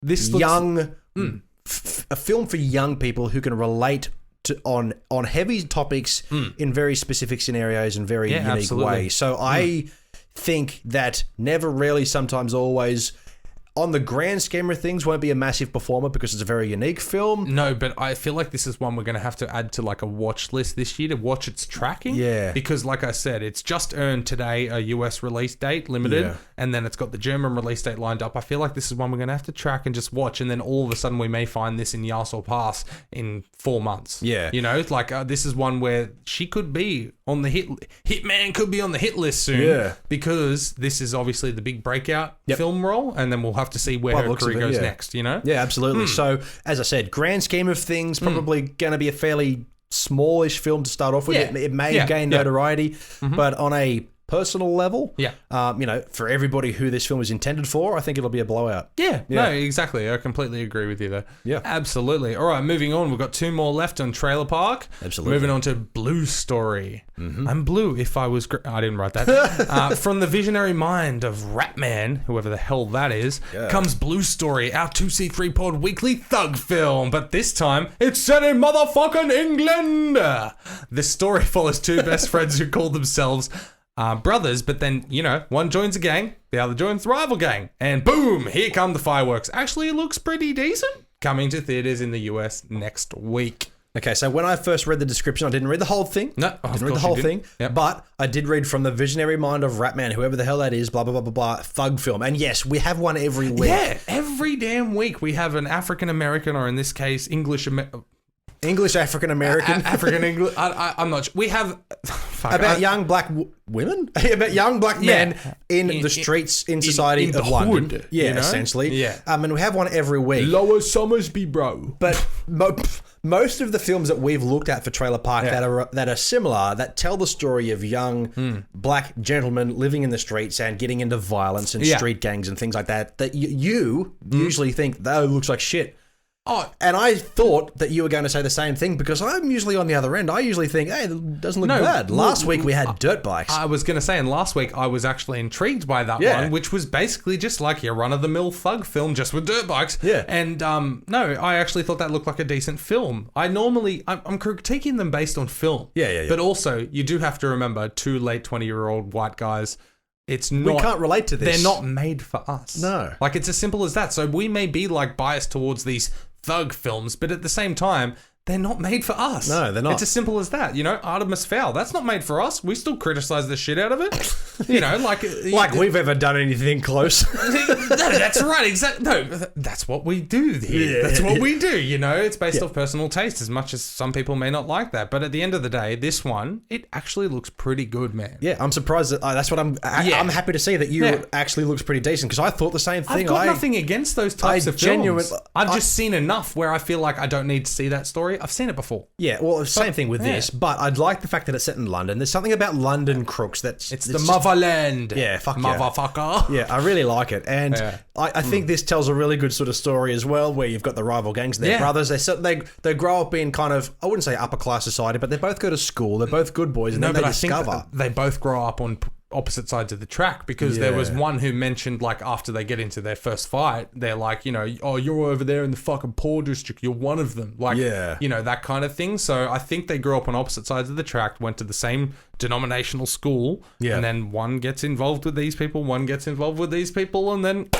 a film for young people who can relate to on heavy topics in very specific scenarios and very unique ways. So I think that Never, Rarely, Sometimes, Always, on the grand scheme of things, won't be a massive performer because it's a very unique film. No, but I feel like this is one we're going to have to add to like a watch list this year to watch its tracking. Yeah. Because like I said, it's just earned today a US release date, limited, and then it's got the German release date lined up. I feel like this is one we're going to have to track and just watch, and then all of a sudden we may find this in Yas or Pass in 4 months. Yeah. You know, it's like this is one where she could be on the Hitman could be on the hit list soon. Yeah. Because this is obviously the big breakout film role, and then we'll have to see where her looks of career it, goes yeah. next, you know? Yeah, absolutely. So, as I said, grand scheme of things, probably going to be a fairly smallish film to start off with. Yeah. It may Yeah. gain notoriety, but on a personal level, Yeah. For everybody who this film is intended for, I think it'll be a blowout. Yeah, no, exactly. I completely agree with you there. Yeah. Absolutely. All right, moving on. We've got 2 more left on Trailer Park. Absolutely. Moving on to Blue Story. I'm blue if I was... I didn't write that. From the visionary mind of Ratman, whoever the hell that is, comes Blue Story, our 2C3 Pod weekly thug film. But this time, it's set in motherfucking England. This story follows 2 best friends who call themselves... brothers, but then, one joins a gang, the other joins the rival gang, and boom, here come the fireworks. Actually, it looks pretty decent. Coming to theaters in the US next week. Okay, so when I first read the description, I didn't read the whole thing. No, I didn't read the whole thing, but I did read from the visionary mind of Ratman, whoever the hell that is, blah, blah, blah, blah, blah, thug film. And yes, we have one every week. Yeah, every damn week we have an African-American, or in this case, English African-American. African English. I'm not sure. We have... young black women? About young black men in the streets in society in of the London. hood, Yeah, essentially. Yeah. And we have one every week. Lower Somersby, bro. But most of the films that we've looked at for Trailer Park that are similar, that tell the story of young black gentlemen living in the streets and getting into violence and street gangs and things like that, that you usually think, that looks like shit. Oh, and I thought that you were going to say the same thing because I'm usually on the other end. I usually think, hey, it doesn't look bad. Last week we had dirt bikes. I was going to say, and last week I was actually intrigued by that one, which was basically just like your run-of-the-mill thug film just with dirt bikes. Yeah. And no, I actually thought that looked like a decent film. I'm critiquing them based on film. Yeah. But also, you do have to remember, 2 late 20-year-old white guys... It's not. We can't relate to this. They're not made for us. No. Like, it's as simple as that. So we may be like biased towards these thug films, but at the same time, they're not made for us. No, they're not. It's as simple as that. Artemis Fowl, that's not made for us. We still criticize the shit out of it. Like we've ever done anything close. No, that's right. Exactly. No, that's what we do here. That's what we do. It's based off personal taste, as much as some people may not like that. But at the end of the day, this one, it actually looks pretty good, man. Yeah, I'm surprised that that's what I'm happy to see that you actually looks pretty decent because I thought the same thing. I've got nothing against those types of films. I've just seen enough where I feel like I don't need to see that story. I've seen it before. Yeah, well, same thing with this, but I'd like the fact that it's set in London. There's something about London crooks that's... It's the motherland. Yeah, fuck motherfucker. Yeah, I really like it. And I think this tells a really good sort of story as well, where you've got the rival gangs, they're brothers, they grow up in kind of, I wouldn't say upper class society, but they both go to school, they're both good boys, and then they discover... I think they both grow up on opposite sides of the track because there was one who mentioned, like, after they get into their first fight, they're like, oh, you're over there in the fucking poor district, you're one of them, like, that kind of thing. So I think they grew up on opposite sides of the track, went to the same denominational school, and then one gets involved with these people, one gets involved with these people, and then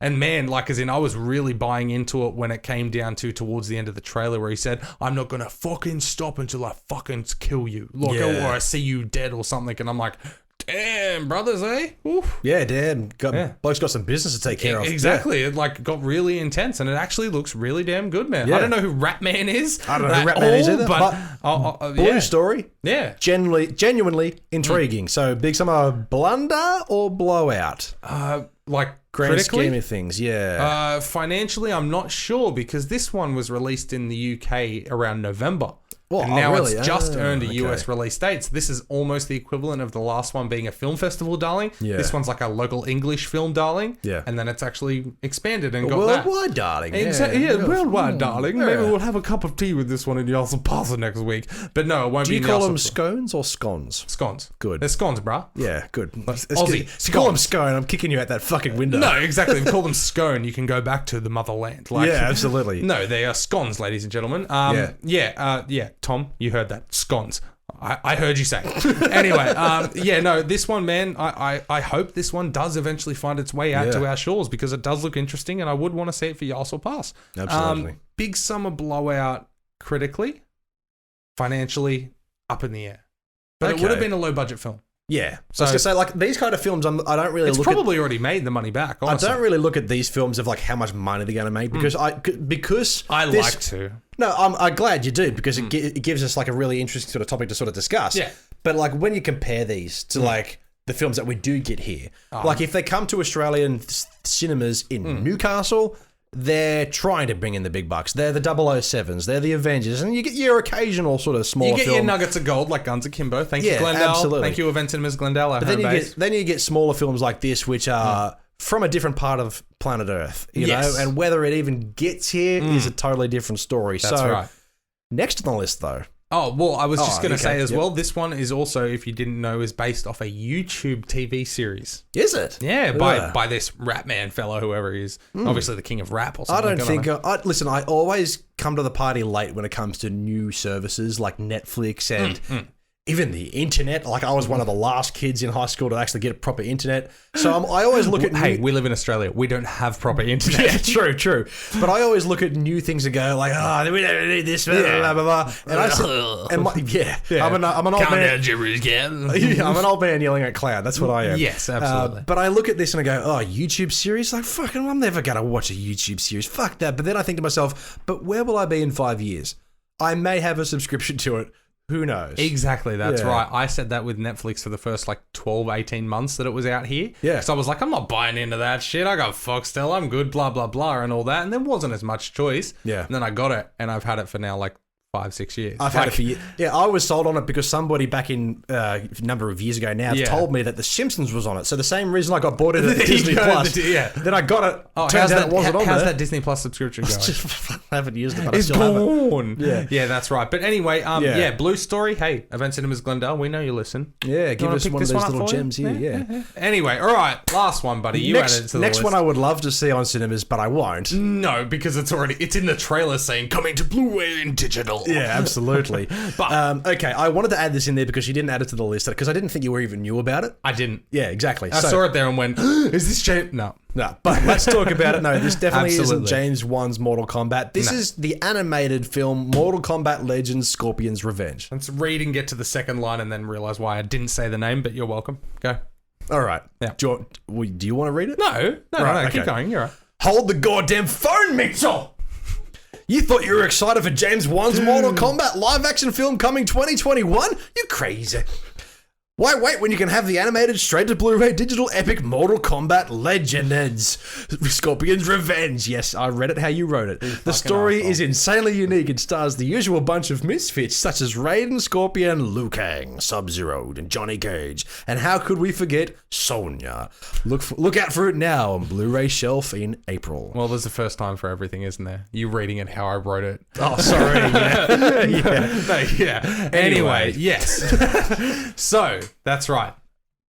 and man, like, as in, I was really buying into it when it came down to towards the end of the trailer where he said, I'm not gonna fucking stop until I fucking kill you, like, or I see you dead or something. And I'm like, damn, brothers, eh? Oof. Yeah, damn. Bloke's got some business to take care of. Exactly. It got really intense, and it actually looks really damn good, man. I don't know who Ratman is. I don't know who Ratman is either, but Blue Story. Yeah. Genuinely intriguing. So, big summer blunder or blowout? Like, grand scheme of things, financially, I'm not sure because this one was released in the UK around November. Well, and now really? it's just earned a US release date. So this is almost the equivalent of the last one being a film festival darling. Yeah. This one's like a local English film darling. Yeah. And then it's actually expanded and got worldwide darling. Worldwide darling. Maybe we'll have a cup of tea with this one in the Aussie Pop next week. But no, it won't be in the Do you call them scones or scones? Scones. Good. They're scones, bruh. Yeah, good. Aussie. If you call them scone, I'm kicking you out that fucking window. No, exactly. If you call them scone, you can go back to the motherland. Like, yeah, absolutely. No, they are scones, ladies and gentlemen. Tom, you heard that. Scones. I heard you say. Anyway, this one, man, I hope this one does eventually find its way out to our shores because it does look interesting and I would want to see it for Yassel Pass. Absolutely. Big summer blowout critically, financially, up in the air. But it would have been a low budget film. Yeah. So I was going to say, like, these kind of films, I don't really look at... It's probably already made the money back, honestly. I don't really look at these films of, like, how much money they're going to make because I like to. No, I'm glad you do because it gives us, like, a really interesting sort of topic to sort of discuss. Yeah. But, like, when you compare these to, like, the films that we do get here. Like if they come to Australian cinemas in Newcastle, they're trying to bring in the big bucks. They're the 007s, they're the Avengers, and you get your occasional sort of smaller You get film. your nuggets of gold like Guns Akimbo. Thank you, Glendale. Absolutely. Thank you, Event Cinemas Glendale. Our But then you get smaller films like this, which are from a different part of planet Earth, you know, and whether it even gets here is a totally different story. That's right. Next on the list, though. Oh, well, I was just going to say as yep. well, this one is also, if you didn't know, is based off a YouTube TV series. Is it? Yeah, by this rap man fellow, whoever he is. Obviously the king of rap or something. Listen, I always come to the party late when it comes to new services like Netflix and even the internet. Like I was one of the last kids in high school to actually get a proper internet. So I always look at... Hey, we live in Australia. We don't have proper internet. Yeah, true. But I always look at new things and go like, we don't need this, blah, blah, blah. And I'm an old man. I'm an old man yelling at cloud. That's what I am. Yes, absolutely. But I look at this and I go, YouTube series? Like, fucking, I'm never going to watch a YouTube series. Fuck that. But then I think to myself, but where will I be in 5 years? I may have a subscription to it. Who knows? Exactly, that's right. I said that with Netflix for the first 12, 18 months that it was out here. Yeah. So I was like, I'm not buying into that shit. I got Foxtel, I'm good, blah, blah, blah, and all that. And there wasn't as much choice. Yeah. And then I got it, and I've had it for now 5-6 years. I've had it for years. Yeah, I was sold on it because somebody back in a number of years ago now told me that The Simpsons was on it. So the same reason I got bought it at Disney Plus. Then I got it. Turns out it wasn't on there. How's that Disney Plus subscription going? I haven't used it, but it's I still gone. have it. Yeah, that's right. But anyway, Blue Story. Hey, Event Cinemas Glendale, we know you listen. Yeah, give us one of those little gems here. Yeah. Anyway, all right, last one, buddy. You added it to the list. Next one I would love to see on cinemas, but I won't. No, because it's in the trailer saying coming to Blu-ray and digital. Yeah, absolutely. But okay, I wanted to add this in there because you didn't add it to the list because I didn't think you were even knew about it. I didn't. Yeah, exactly. I saw it there and went, is this James? No, but let's talk about it. No, this definitely isn't James Wan's Mortal Kombat. This is the animated film Mortal Kombat Legends Scorpion's Revenge. Let's read and get to the second line and then realize why I didn't say the name, but you're welcome. Go. All right. Yeah. Do you want to read it? No. Okay. Keep going. You're right. Hold the goddamn phone, Mitchell! You thought you were excited for James Wan's Mortal Kombat live-action film coming 2021? You crazy. Why wait when you can have the animated straight-to-Blu-ray digital epic Mortal Kombat Legends Scorpion's Revenge? Yes, I read it how you wrote it. The story is insanely unique and stars the usual bunch of misfits such as Raiden, Scorpion, Liu Kang, Sub-Zero, and Johnny Cage. And how could we forget Sonya? Look out for it now on Blu-ray shelf in April. Well, there's a first time for everything, isn't there? You reading it how I wrote it. Oh, sorry. Anyway, yes. So, that's right.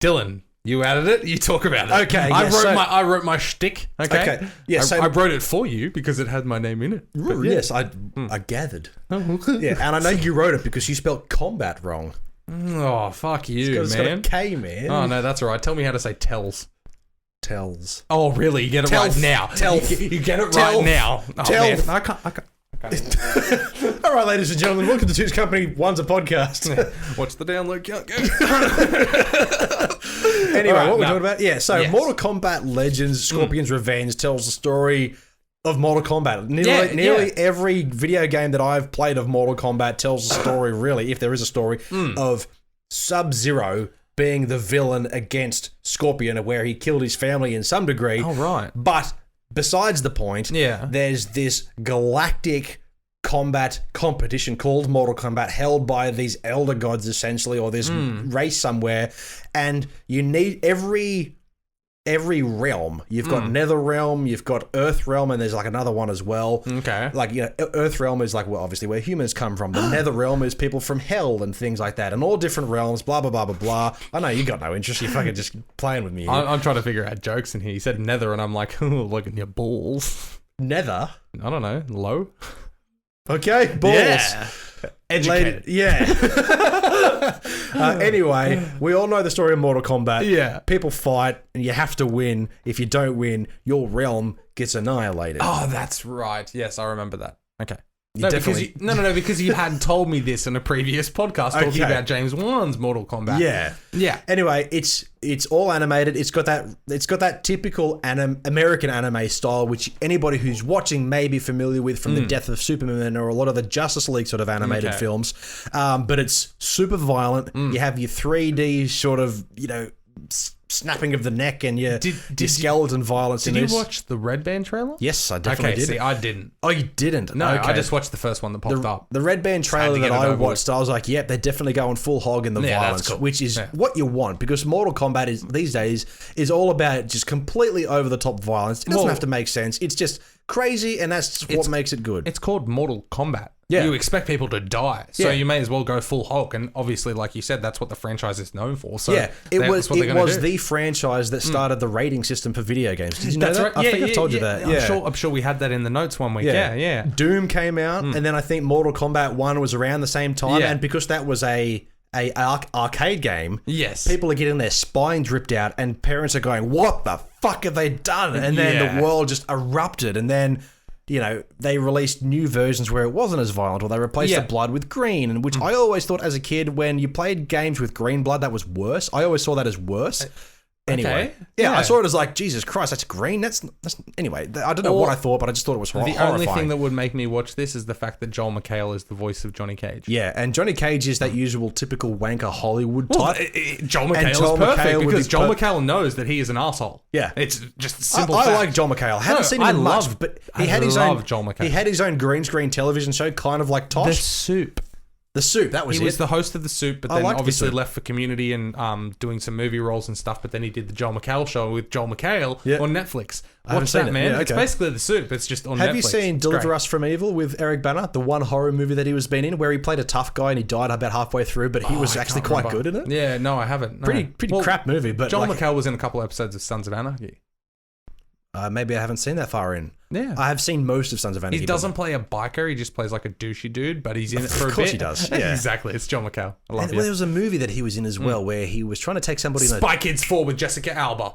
Dylan, you added it. You talk about it. Okay. I wrote my shtick. Okay. Yeah. I wrote it for you because it had my name in it. But yes, I gathered. Yeah, and I know you wrote it because you spelled combat wrong. Oh, fuck you, It's got a K, man. Oh no, that's all right. Tell me how to say tells. Tells. Oh, really? You get it right now. You get it right now. Oh, man. I can't. All right, ladies and gentlemen, welcome to Two's Company One's a Podcast. What's the download count? Anyway, what we're talking about? Yeah, so Yes. Mortal Kombat Legends Scorpion's Revenge tells the story of Mortal Kombat. Nearly every video game that I've played of Mortal Kombat tells the story, really, if there is a story, of Sub-Zero being the villain against Scorpion, where he killed his family in some degree. Oh, right. But besides the point, there's this galactic combat competition called Mortal Kombat held by these elder gods, essentially, or this race somewhere, and you need every realm. You've got Nether Realm, you've got Earth Realm, and there's another one as well. Okay. Earth Realm is obviously where humans come from. The Nether Realm is people from hell and things like that, and all different realms, blah, blah, blah, blah, blah. I know you got no interest. You're fucking just playing with me here. I'm trying to figure out jokes in here. He said nether, and I'm like, oh, look at your balls. Nether? I don't know. Low? Okay, balls. Yeah. Educated. Anyway, we all know the story of Mortal Kombat. Yeah. People fight, and you have to win. If you don't win, your realm gets annihilated. Oh, that's right. Yes, I remember that. Okay. Because you hadn't told me this in a previous podcast talking about James Wan's Mortal Kombat. Yeah. Anyway, it's all animated. It's got that typical American anime style, which anybody who's watching may be familiar with from the Death of Superman or a lot of the Justice League sort of animated films. But it's super violent. You have your 3D sort of, snapping of the neck and your skeleton violence in this. Did you watch the Red Band trailer? Yes, I definitely did. See, I didn't. Oh, you didn't? No, okay. I just watched the first one that popped up. The Red Band trailer that I watched, I was like, yep, they're definitely going full hog in the violence, cool. which is what you want, because Mortal Kombat these days is all about just completely over-the-top violence. It doesn't have to make sense. It's just crazy, and that's what makes it good. It's called Mortal Kombat. Yeah. You expect people to die, so you may as well go full Hulk. And obviously, like you said, that's what the franchise is known for. So it was the franchise that started the rating system for video games. Did you know that? Right. I think I told you that. Yeah. I'm sure we had that in the notes one week. Yeah. Doom came out, and then I think Mortal Kombat 1 was around the same time. And because that was a arcade game, yes, people are getting their spines ripped out, and parents are going, "What the fuck have they done?" And then the world just erupted, and then they released new versions where it wasn't as violent, or they replaced the blood with green, and which I always thought as a kid, when you played games with green blood, that was worse. I always saw that as worse. Anyway, I saw it as like, Jesus Christ, that's green. That's anyway. I don't know what I thought, but I just thought it was horrifying. The only thing that would make me watch this is the fact that Joel McHale is the voice of Johnny Cage. Yeah, and Johnny Cage is that usual typical wanker Hollywood type. Joel McHale is perfect because Joel McHale knows that he is an asshole. Yeah, it's just simple. I like Joel McHale. I haven't seen him much, but he had his own. Joel McHale. He had his own green screen television show, kind of like Tosh. The Soup. The Soup, that was He was the host of The Soup, but then obviously left for Community and doing some movie roles and stuff, but then he did the Joel McHale show with Joel McHale on Netflix. Watch that, man. Yeah, okay. It's basically The Soup. It's just on Netflix. Have you seen Deliver Us from Evil with Eric Bana, the one horror movie that he was been in, where he played a tough guy and he died about halfway through, but he was actually quite good in it? Yeah, no, I haven't. No. Pretty crap movie. But Joel McHale was in a couple episodes of Sons of Anarchy. Maybe I haven't seen that far in. Yeah. I have seen most of Sons of Anarchy. He doesn't play a biker. He just plays like a douchey dude, but he's in it for a bit. Of course he does. Yeah. Exactly. It's John McHale. I love it. There was a movie that he was in as well where he was trying to take somebody... Spy Kids 4 with Jessica Alba.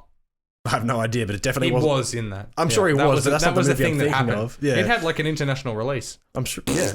I have no idea, but it definitely was in that. I'm sure he was, but that's not the movie I'm thinking of. Yeah. It had like an international release. I'm sure. Yeah.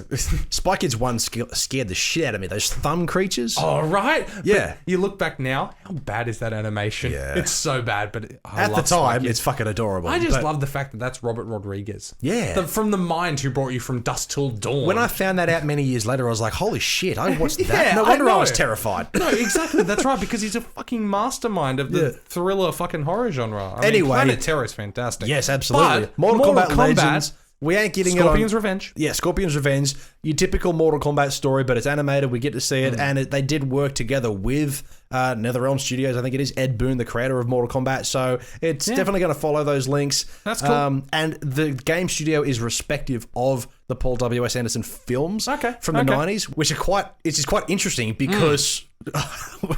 Spy Kids 1 scared the shit out of me. Those thumb creatures. Oh, right. Yeah. But you look back now, how bad is that animation? Yeah. It's so bad, but at the time, it's fucking adorable. I just love the fact that that's Robert Rodriguez. Yeah. From the mind who brought you from Dusk Till Dawn. When I found that out many years later, I was like, holy shit, I watched that. No wonder I was terrified. No, exactly. That's right, because he's a fucking mastermind of the thriller fucking horror genre. Anyway. Planet Terror is fantastic. Yes, absolutely. But Mortal Kombat Legends. We ain't getting Scorpion's Revenge. Yeah, Scorpion's Revenge. Your typical Mortal Kombat story, but it's animated. We get to see it, and they did work together with NetherRealm Studios. I think it is Ed Boon, the creator of Mortal Kombat. So it's definitely going to follow those links. That's cool. And the game studio is respective of the Paul W.S. Anderson films from the 90s, which are quite interesting because...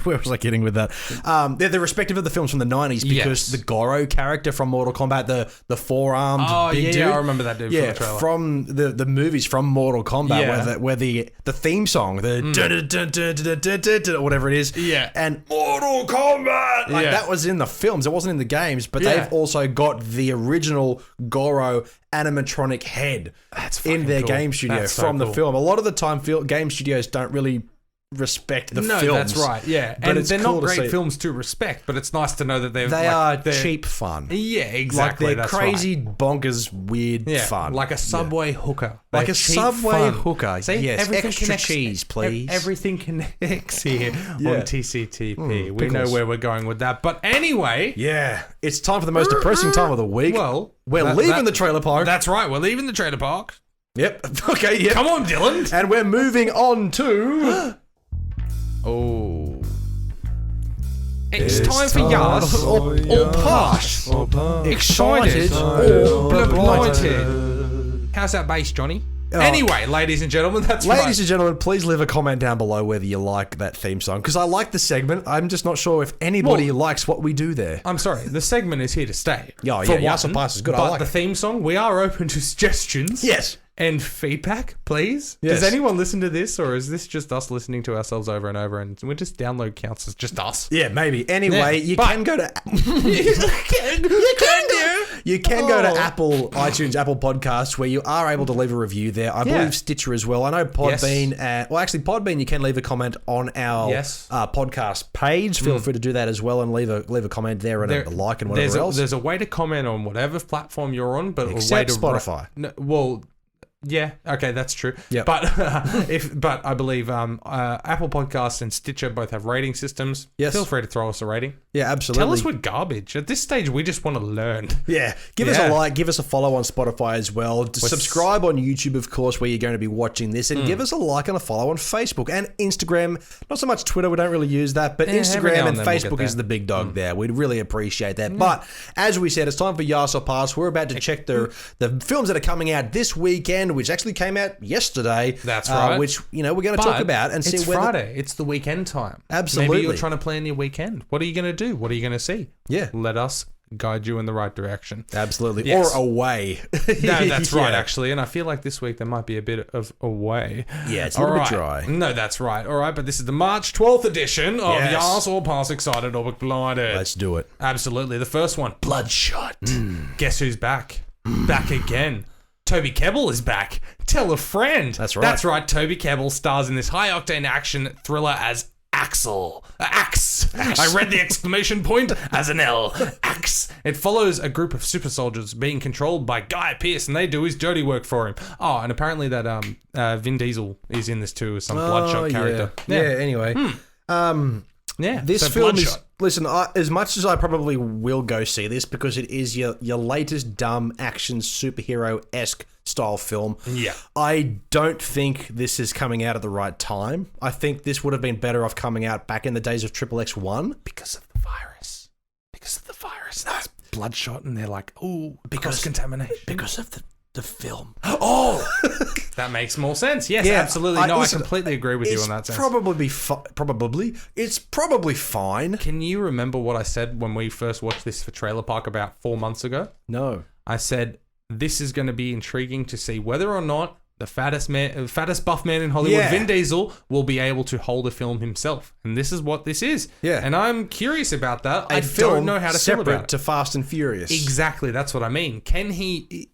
Where was I getting with that? They're respective of the films from the 90s because the Goro character from Mortal Kombat, the four-armed big dude. Yeah, I remember that dude from the trailer. From the movies from Mortal Kombat where the theme song, or whatever it is, and Mortal Kombat, that was in the films. It wasn't in the games, but they've also got the original Goro animatronic head in their game studio from the film. A lot of the time, game studios don't really respect the films. That's right, yeah. But and they're not great films to respect, but it's nice to know that they're cheap fun. Yeah, exactly. Like they're crazy, bonkers, weird fun. Like a Subway hooker. Like a Subway hooker. See, yes, extra cheese, please. Everything connects here on TCTP. We know where we're going with that. But anyway... Yeah, it's time for the most depressing time of the week. Well... We're leaving the trailer park. That's right, we're leaving the trailer park. Yep. Okay, yep. Come on, Dylan. And we're moving on to... Oh. It's time for Yas or Posh. Excited or blighted. How's that bass, Johnny? Anyway, ladies and gentlemen, Ladies and gentlemen, please leave a comment down below whether you like that theme song. Because I like the segment. I'm just not sure if anybody likes what we do there. I'm sorry. The segment is here to stay. Yas or Posh is good. But the theme song, we are open to suggestions. Yes. And feedback, please. Yes. Does anyone listen to this, or is this just us listening to ourselves over and over, and we just download counts as just us? Yeah, maybe. Anyway, you can go to you can go to Apple iTunes, Apple Podcasts, where you are able to leave a review there. I believe Stitcher as well. I know Podbean. Podbean, you can leave a comment on our podcast page. Feel free to do that as well, and leave a comment there and a like and whatever else. There's a way to comment on whatever platform you're on, but except Spotify. Yeah, okay, that's true. Yep. But I believe Apple Podcasts and Stitcher both have rating systems. Yes. Feel free to throw us a rating. Yeah, absolutely. Tell us we're garbage. At this stage, we just want to learn. Yeah. Give us a like, give us a follow on Spotify as well. Subscribe on YouTube, of course, where you're going to be watching this, and give us a like and a follow on Facebook and Instagram. Not so much Twitter, we don't really use that, but Instagram and Facebook is the big dog there. We'd really appreciate that. But as we said, it's time for Yas or Pass. We're about to check the films that are coming out this weekend, which actually came out yesterday. That's right. Which, we're going to talk about and see whether... Friday. It's the weekend time. Absolutely. Maybe you're trying to plan your weekend. What are you going to do? What are you going to see? Yeah. Let us guide you in the right direction. Absolutely. Yes. Or away. No, that's right, actually. And I feel like this week there might be a bit of away. Yeah, it's a little bit dry. No, that's right. All right, but this is the March 12th edition of Yas or Pass, Excited or Blinded. Let's do it. Absolutely. The first one, Bloodshot. Guess who's back? Back again. Toby Kebbell is back. Tell a friend. That's right. That's right. Toby Kebbell stars in this high-octane action thriller as Axel. Axe. I read the exclamation point as an L. Axe. It follows a group of super soldiers being controlled by Guy Pearce, and they do his dirty work for him. Oh, and apparently that Vin Diesel is in this too as some Bloodshot character. Yeah, anyway. Yeah. This film is... Listen, as much as I probably will go see this because it is your latest dumb action superhero-esque style film, I don't think this is coming out at the right time. I think this would have been better off coming out back in the days of XXX1. Because of the virus. Because of the virus. That's Bloodshot, and they're like, ooh, because contamination. Because of the film. Oh! That makes more sense. Yes, absolutely. I completely agree with you on that sense. It's probably fine. Can you remember what I said when we first watched this for Trailer Park about 4 months ago? No. I said, this is going to be intriguing to see whether or not the fattest buff man in Hollywood, Vin Diesel, will be able to hold a film himself. And this is what this is. Yeah. And I'm curious about that. I film don't know how to feel about it. separate to Fast and Furious. Exactly. That's what I mean.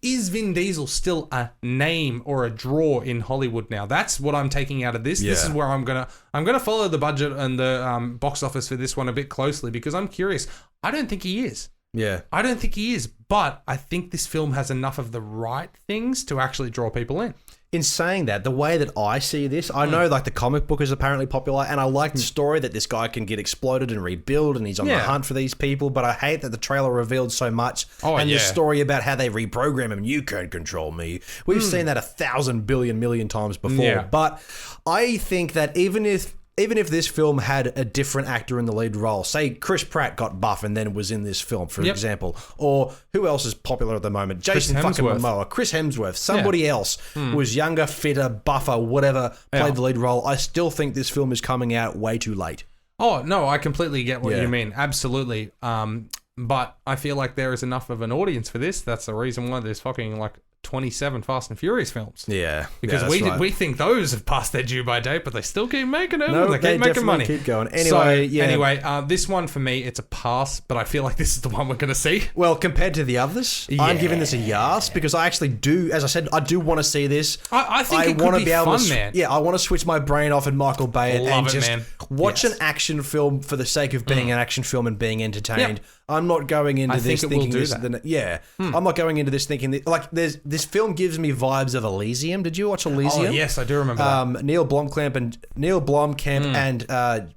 Is Vin Diesel still a name or a draw in Hollywood now? That's what I'm taking out of this. Yeah. This is where I'm gonna follow the budget and the box office for this one a bit closely because I'm curious. I don't think he is. Yeah. I don't think he is, but I think this film has enough of the right things to actually draw people in. In saying that, the way that I see this, I know like the comic book is apparently popular, and I like the story that this guy can get exploded and rebuild, and he's on the hunt for these people, but I hate that the trailer revealed so much. The story about how they reprogram him, you can't control me. We've seen that 1,000 billion million times before, but I think that even if this film had a different actor in the lead role, say Chris Pratt got buff and then was in this film, for example, or who else is popular at the moment? Jason fucking Momoa, Chris Hemsworth, somebody else was younger, fitter, buffer, whatever, played the lead role. I still think this film is coming out way too late. Oh, no, I completely get what you mean. Absolutely. But I feel like there is enough of an audience for this. That's the reason why there's fucking like 27 Fast and Furious films. Yeah. Because we think those have passed their due by date, but they still keep making them. No, they keep making money. Keep going. Anyway, this one for me, it's a pass, but I feel like this is the one we're going to see. Well, compared to the others, I'm giving this a yes because I actually do, as I said, I do want to see this. I think it could be fun, man. Yeah, I want to switch my brain off in Michael Bay and just watch an action film for the sake of being an action film and being entertained. I'm not going into this thinking this. I'm not going into this thinking that, like this film gives me vibes of Elysium. Did you watch Elysium? Oh yes, I do remember that. Neil Blomkamp and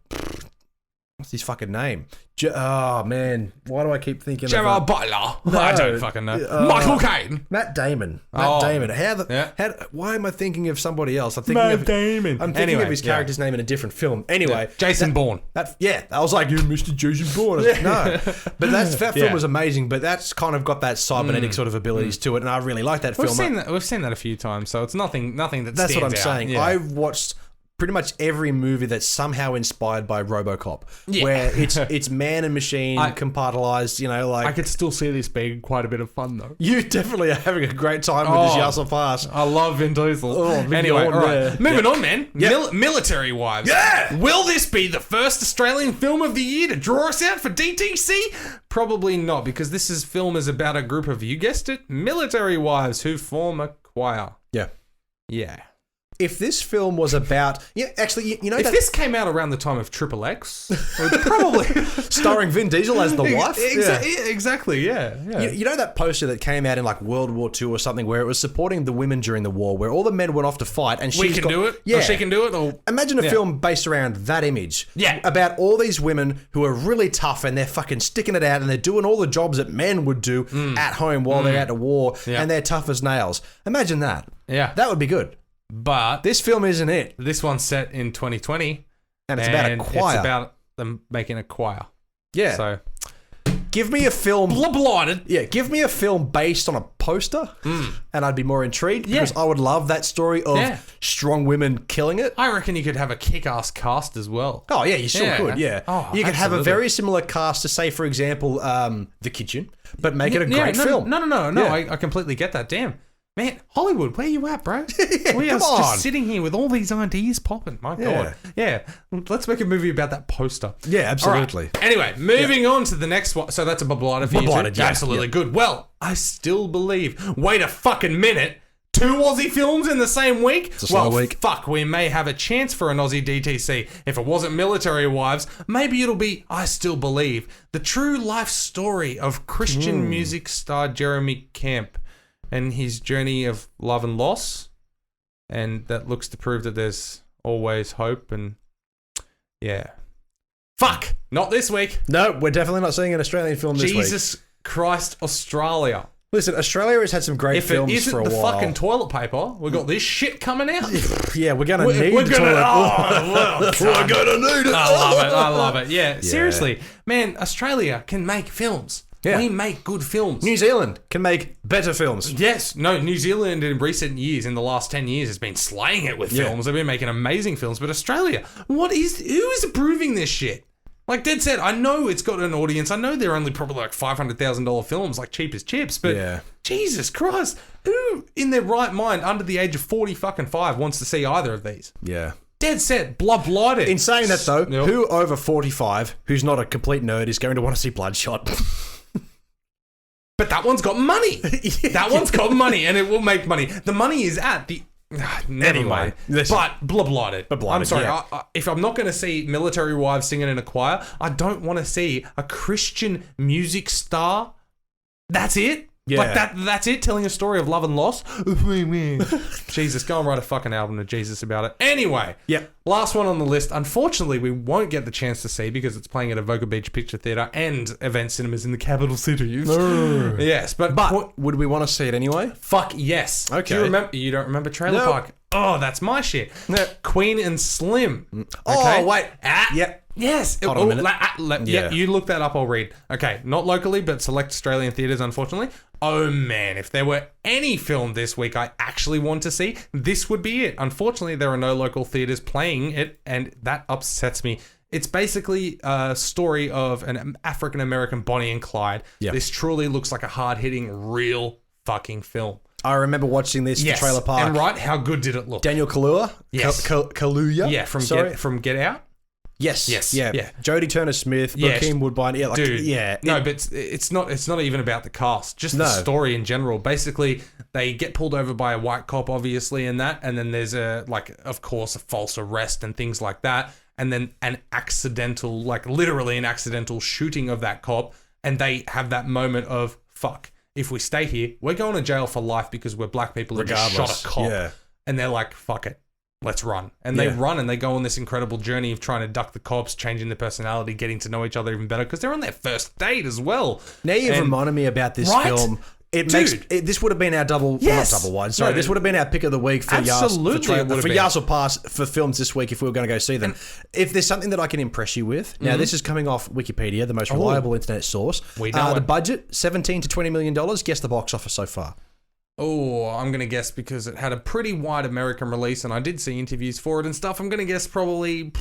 what's his fucking name? Oh man, why do I keep thinking Gerard Butler? No, I don't fucking know. Michael Caine, Matt Damon. Why am I thinking of somebody else? I'm thinking Matt Damon. I'm thinking of his character's name in a different film. Anyway, Jason Bourne. I was like, you Mr. Jason Bourne. No, but that film was amazing. But that's kind of got that cybernetic sort of abilities to it, and I really like that film. We've seen that a few times, so it's nothing that's what I'm saying. Yeah. I've watched pretty much every movie that's somehow inspired by RoboCop, where it's man and machine compartmentalized, I could still see this being quite a bit of fun, though. You definitely are having a great time with this Yas or Pass. I love Vin Diesel. Anyway, all right. Moving on, man. Military Wives. Yeah! Will this be the first Australian film of the year to draw us out for DTC? Probably not, because this film is about a group of, you guessed it, military wives who form a choir. Yeah. Yeah. if this film was about... Yeah, actually, you know If that... this came out around the time of Triple X, it would probably... starring Vin Diesel as the wife? Exactly, yeah. You know that poster that came out in like World War II or something where it was supporting the women during the war, where all the men went off to fight and We can do it? Yeah. Or she can do it? Or... Imagine a film based around that image. Yeah. About all these women who are really tough and they're fucking sticking it out and they're doing all the jobs that men would do at home while they're out to war and they're tough as nails. Imagine that. Yeah. That would be good. But This film isn't it. this one's set in 2020. And it's about a choir. It's about them making a choir. Yeah. So, Give me a film... blighted. Yeah, give me a film based on a poster and I'd be more intrigued because I would love that story of strong women killing it. I reckon you could have a kick-ass cast as well. Oh, yeah, you sure could, yeah. Oh, you could have a absolutely. very similar cast to, say, for example, The Kitchen, but make it a great film. No. Yeah. I completely get that. Damn. Man, Hollywood, where you at, bro? We are come on. just sitting here with all these ideas popping. My God. Yeah. Let's make a movie about that poster. Yeah, absolutely. All right. Anyway, moving on to the next one. So that's a blighted for you Blighted, too? yeah, Absolutely good. Well, I still believe. Wait a fucking minute. 2 Aussie films in the same week? It's a slow week. Fuck, we may have a chance for an Aussie DTC. If it wasn't Military Wives, maybe it'll be I Still Believe. The true life story of Christian music star Jeremy Camp and his journey of love and loss. And that looks to prove that there's always hope and yeah. Fuck! Not this week. No, we're definitely not seeing an Australian film this week. Jesus Christ, Australia. Listen, Australia has had some great If it films isn't for a the while. fucking toilet paper, we've got this shit coming out. Yeah, we're gonna need We're the gonna, toilet. We're gonna need it. I love it. Yeah, seriously. Man, Australia can make films. Yeah. We make good films. New Zealand can make better films. Yes, no, New Zealand in recent years, in the last 10 years, has been slaying it with films. They've been making amazing films. But Australia, who is approving this shit? Like Dead said, I know it's got an audience. I know they're only probably like $500,000 films, like cheap as chips. But Jesus Christ, who in their right mind under the age of 45 wants to see either of these? Yeah. Dead set, blighted. In saying that though, Yep. who over 45, who's not a complete nerd, is going to want to see Bloodshot? But that one's got money. That one's got money, and it will make money. The money is at the... Never mind. listen. But blighted. Blighted, I'm sorry. yeah. If I'm not going to see Military Wives singing in a choir, I don't want to see a Christian music star. That's it? Yeah. Like that's it, telling a story of love and loss? Jesus, go and write a fucking album to Jesus about it. Anyway. Yep. Last one on the list. Unfortunately, we won't get the chance to see because it's playing at Avoca Beach Picture Theatre and event cinemas in the capital cities. Yes, but Would we want to see it anyway? fuck yes. Okay. Do you remember? You don't remember Trailer No. Park? Oh, that's my shit. No. Queen and Slim. Oh, wait. Yep. Yes. Hold on a minute. Yeah, you look that up, I'll read. Okay, not locally, but select Australian theatres, unfortunately. Oh man, if there were any film this week I actually want to see, this would be it. Unfortunately, there are no local theatres playing it, and that upsets me. It's basically a story of an African-American Bonnie and Clyde. Yeah. This truly looks like a hard-hitting, real fucking film. I remember watching this for Trailer Park. And right, how good did it look? Daniel Kaluuya? Yes. Kaluuya? Yeah, from Get Out. Yes. Yes, Yeah. yeah. Jodie Turner-Smith, Yeah. Joaquin Woodbine. Yeah, like, Dude, yeah. no, but it's not even about the cast, just the No. story in general. Basically, they get pulled over by a white cop, obviously, and then there's of course, a false arrest and things like that, and then an accidental, literally an accidental shooting of that cop, and they have that moment of fuck. If we stay here, we're going to jail for life because we're black people who just shot a cop, Yeah. and they're like, fuck it. Let's run. And they run and they go on this incredible journey of trying to duck the cops, changing their personality, getting to know each other even better because they're on their first date as well. Now you've And- reminded me about this Right? film. This would have been our Yes. not double wide. Sorry, No, this would have been our pick of the week for Absolutely it would have for been. Yas or Pass for films this week if we were going to go see them. If there's something that I can impress you with, now this is coming off Wikipedia, the most reliable internet source. We know the it. budget $17 to $20 million. Guess the box office so far. Oh, I'm going to guess because it had a pretty wide American release and I did see interviews for it and stuff. I'm going to guess probably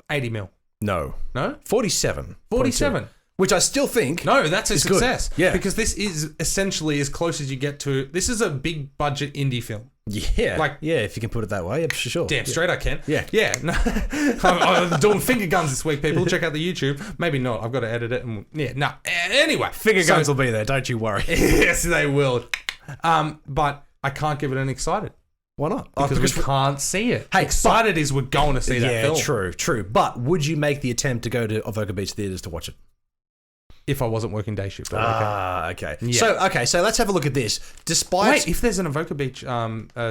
80 mil. No, No? 47. 47. Which I still think. No, that's a It's good. success. Yeah. Because this is essentially as close as you get to... This is a big budget indie film. Yeah, if you can put it that way, yeah, sure. Damn straight I can. Yeah. Yeah. No. I'm doing finger guns this week, people. Check out the YouTube. Maybe not. I've got to edit it. And yeah, no. Anyway. Finger guns will be there, don't you worry. Yes, they will. But I can't give it an excited. Why not? Because we can't see it. Hey, excited is we're going to see that film. Yeah, true. But would you make the attempt to go to Avoca Beach Theatres to watch it? If I wasn't working day shift. Okay. Yeah. So let's have a look at this. Despite Wait, if there's an Avoca Beach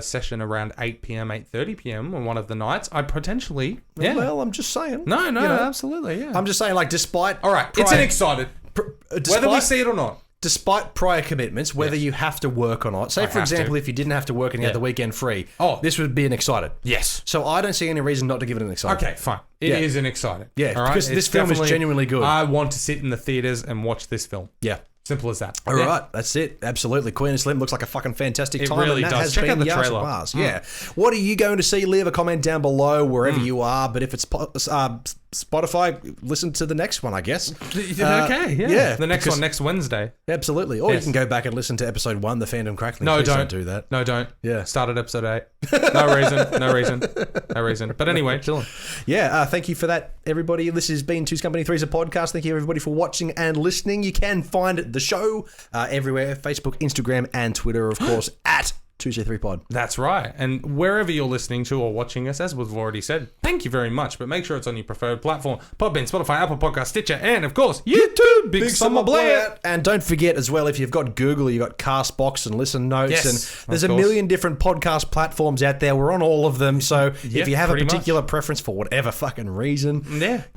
session around 8 p.m., 8:30 p.m. on one of the nights, I'd potentially... Yeah. Well, I'm just saying. No, absolutely, yeah. I'm just saying, like, despite... All right, it's an excited. Whether we see it or not. Despite prior commitments, whether you have to work or not. Say, for example, if you didn't have to work and you had the weekend free, this would be an excited. Yes. So I don't see any reason not to give it an excited. Okay, fine. It is an excited. Yeah, all right? because this film is genuinely good. I want to sit in the theaters and watch this film. Yeah. Simple as that. All right, that's it. Absolutely. Queen and Slim looks like a fucking fantastic time. It really does. Check out the trailer. Yeah. What are you going to see? Leave a comment down below wherever you are. But if it's Spotify, listen to the next one, I guess. Okay, yeah. The next one, next Wednesday. Absolutely. Or you can go back and listen to episode 1, The Fandom Crackling. No, Please don't do that. No, don't. Yeah. Start at episode 8. No reason. But anyway, Dylan. Yeah, thank you for that, everybody. This has been Two's Company 3's a podcast. Thank you, everybody, for watching and listening. You can find the show everywhere, Facebook, Instagram, and Twitter, of course, at 2C3pod. That's right. And wherever you're listening to or watching us, as we've already said, thank you very much. But make sure it's on your preferred platform. Podbean, Spotify, Apple Podcast, Stitcher, and of course, YouTube. Big Summer Blair. And don't forget as well, if you've got Google, you've got Castbox and Listen Notes. Yes, and there's a million different podcast platforms out there. We're on all of them. So if you have a particular preference for whatever fucking reason,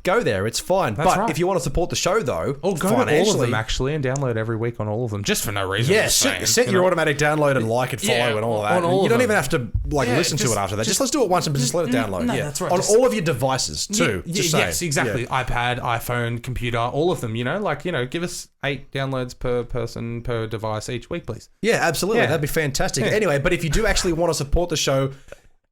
go there. It's fine. But if you want to support the show, though, go to all of them, actually, and download every week on all of them, just for no reason. Yeah, set your automatic download and like and follow and all that. You don't even have to listen to it after that. Just let's do it once and just let it download. No, that's right. On all of your devices too. Yes, exactly. iPad, iPhone, computer, all of them. Give us 8 downloads per person per device each week, please. Yeah, absolutely. That'd be fantastic. Anyway, but if you do actually want to support the show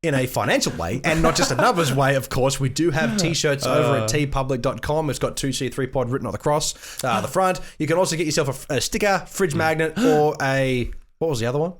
in a financial way and not just a numbers way, of course, we do have t-shirts over at tpublic.com. It's got 2C3pod written across the front. You can also get yourself a sticker, fridge magnet, or a... What was the other one?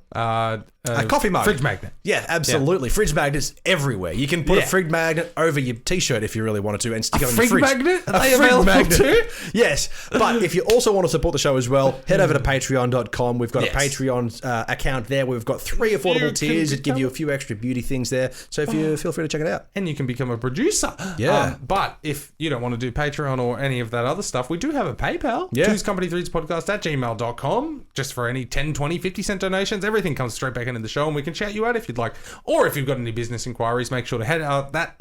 A coffee mug. Fridge magnet. Yeah, absolutely. Yeah. Fridge magnets everywhere. You can put a fridge magnet over your t-shirt if you really wanted to and stick it on your fridge. Magnet? Are they available too? Yes. But if you also want to support the show as well, head over to patreon.com. We've got a Patreon account there. We've got 3 affordable tiers that give you a few extra beauty things there. So if you feel free to check it out. And you can become a producer. Yeah. But if you don't want to do Patreon or any of that other stuff, we do have a PayPal. Yeah. Two's Company 3's podcast at gmail.com. Just for any 10, 20, 50 cent donations. Everything comes straight back into the show and we can shout you out if you'd like. Or if you've got any business inquiries, make sure to head out that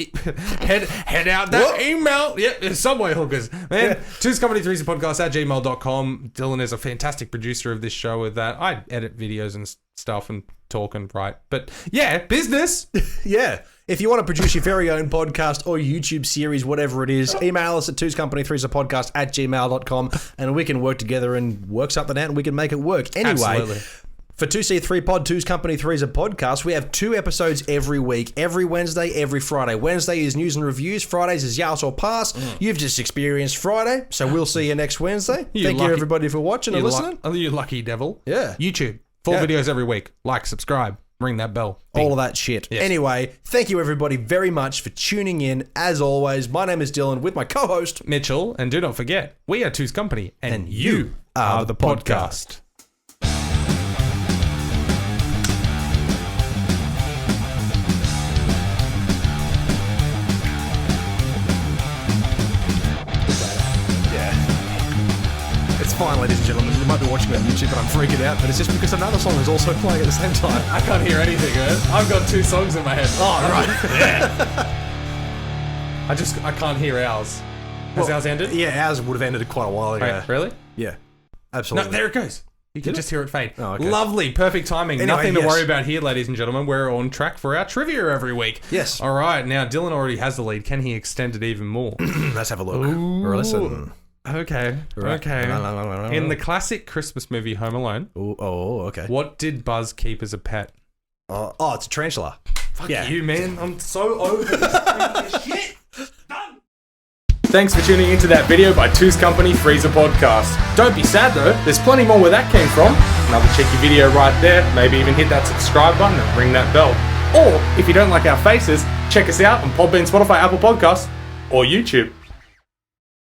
email. Yep, Subway hookers. Man, Two's Company 3's a podcast at gmail.com. Dylan is a fantastic producer of this show with that. I edit videos and stuff and talk and write. But yeah, business. Yeah. If you want to produce your very own podcast or YouTube series, whatever it is, email us at twoscompany3podcast at gmail.com and we can work together and work something out and we can make it work. Anyway, absolutely. For 2C3 Pod, Two's Company 3's a podcast. We have 2 episodes every week, every Wednesday, every Friday. Wednesday is news and reviews. Fridays is Yaos or Pass. You've just experienced Friday, so we'll see you next Wednesday. Thank you, everybody, for watching and listening. You lucky devil. Yeah. YouTube. 4 videos every week. Like, subscribe, ring that bell. Ding. All of that shit. Yes. Anyway, thank you, everybody, very much for tuning in. As always, my name is Dylan with my co-host, Mitchell. And do not forget, we are Two's Company, and you are the podcast. Fine, ladies and gentlemen, you might be watching it on YouTube, but I'm freaking out. But it's just because another song is also playing at the same time. I can't hear anything, man. I've got 2 songs in my head. Oh, right. Yeah. I can't hear ours. Has ours ended? Yeah, ours would have ended quite a while ago. Wait, really? Yeah, absolutely. No, there it goes. You can just hear it fade. Oh, okay. Lovely, perfect timing. Anyway, nothing to worry about here, ladies and gentlemen. We're on track for our trivia every week. Yes. All right, now Dylan already has the lead. Can he extend it even more? Let's have a look. Or listen. Okay. In the classic Christmas movie Home Alone. Okay. What did Buzz keep as a pet? Oh, it's a tarantula. Fuck you, man. I'm so over this shit. Done. Thanks for tuning into that video by Two's Company 3's a podcast. Don't be sad though, there's plenty more where that came from. Another cheeky video right there. Maybe even hit that subscribe button and ring that bell. Or, if you don't like our faces, check us out on Podbean, Spotify, Apple Podcasts, or YouTube.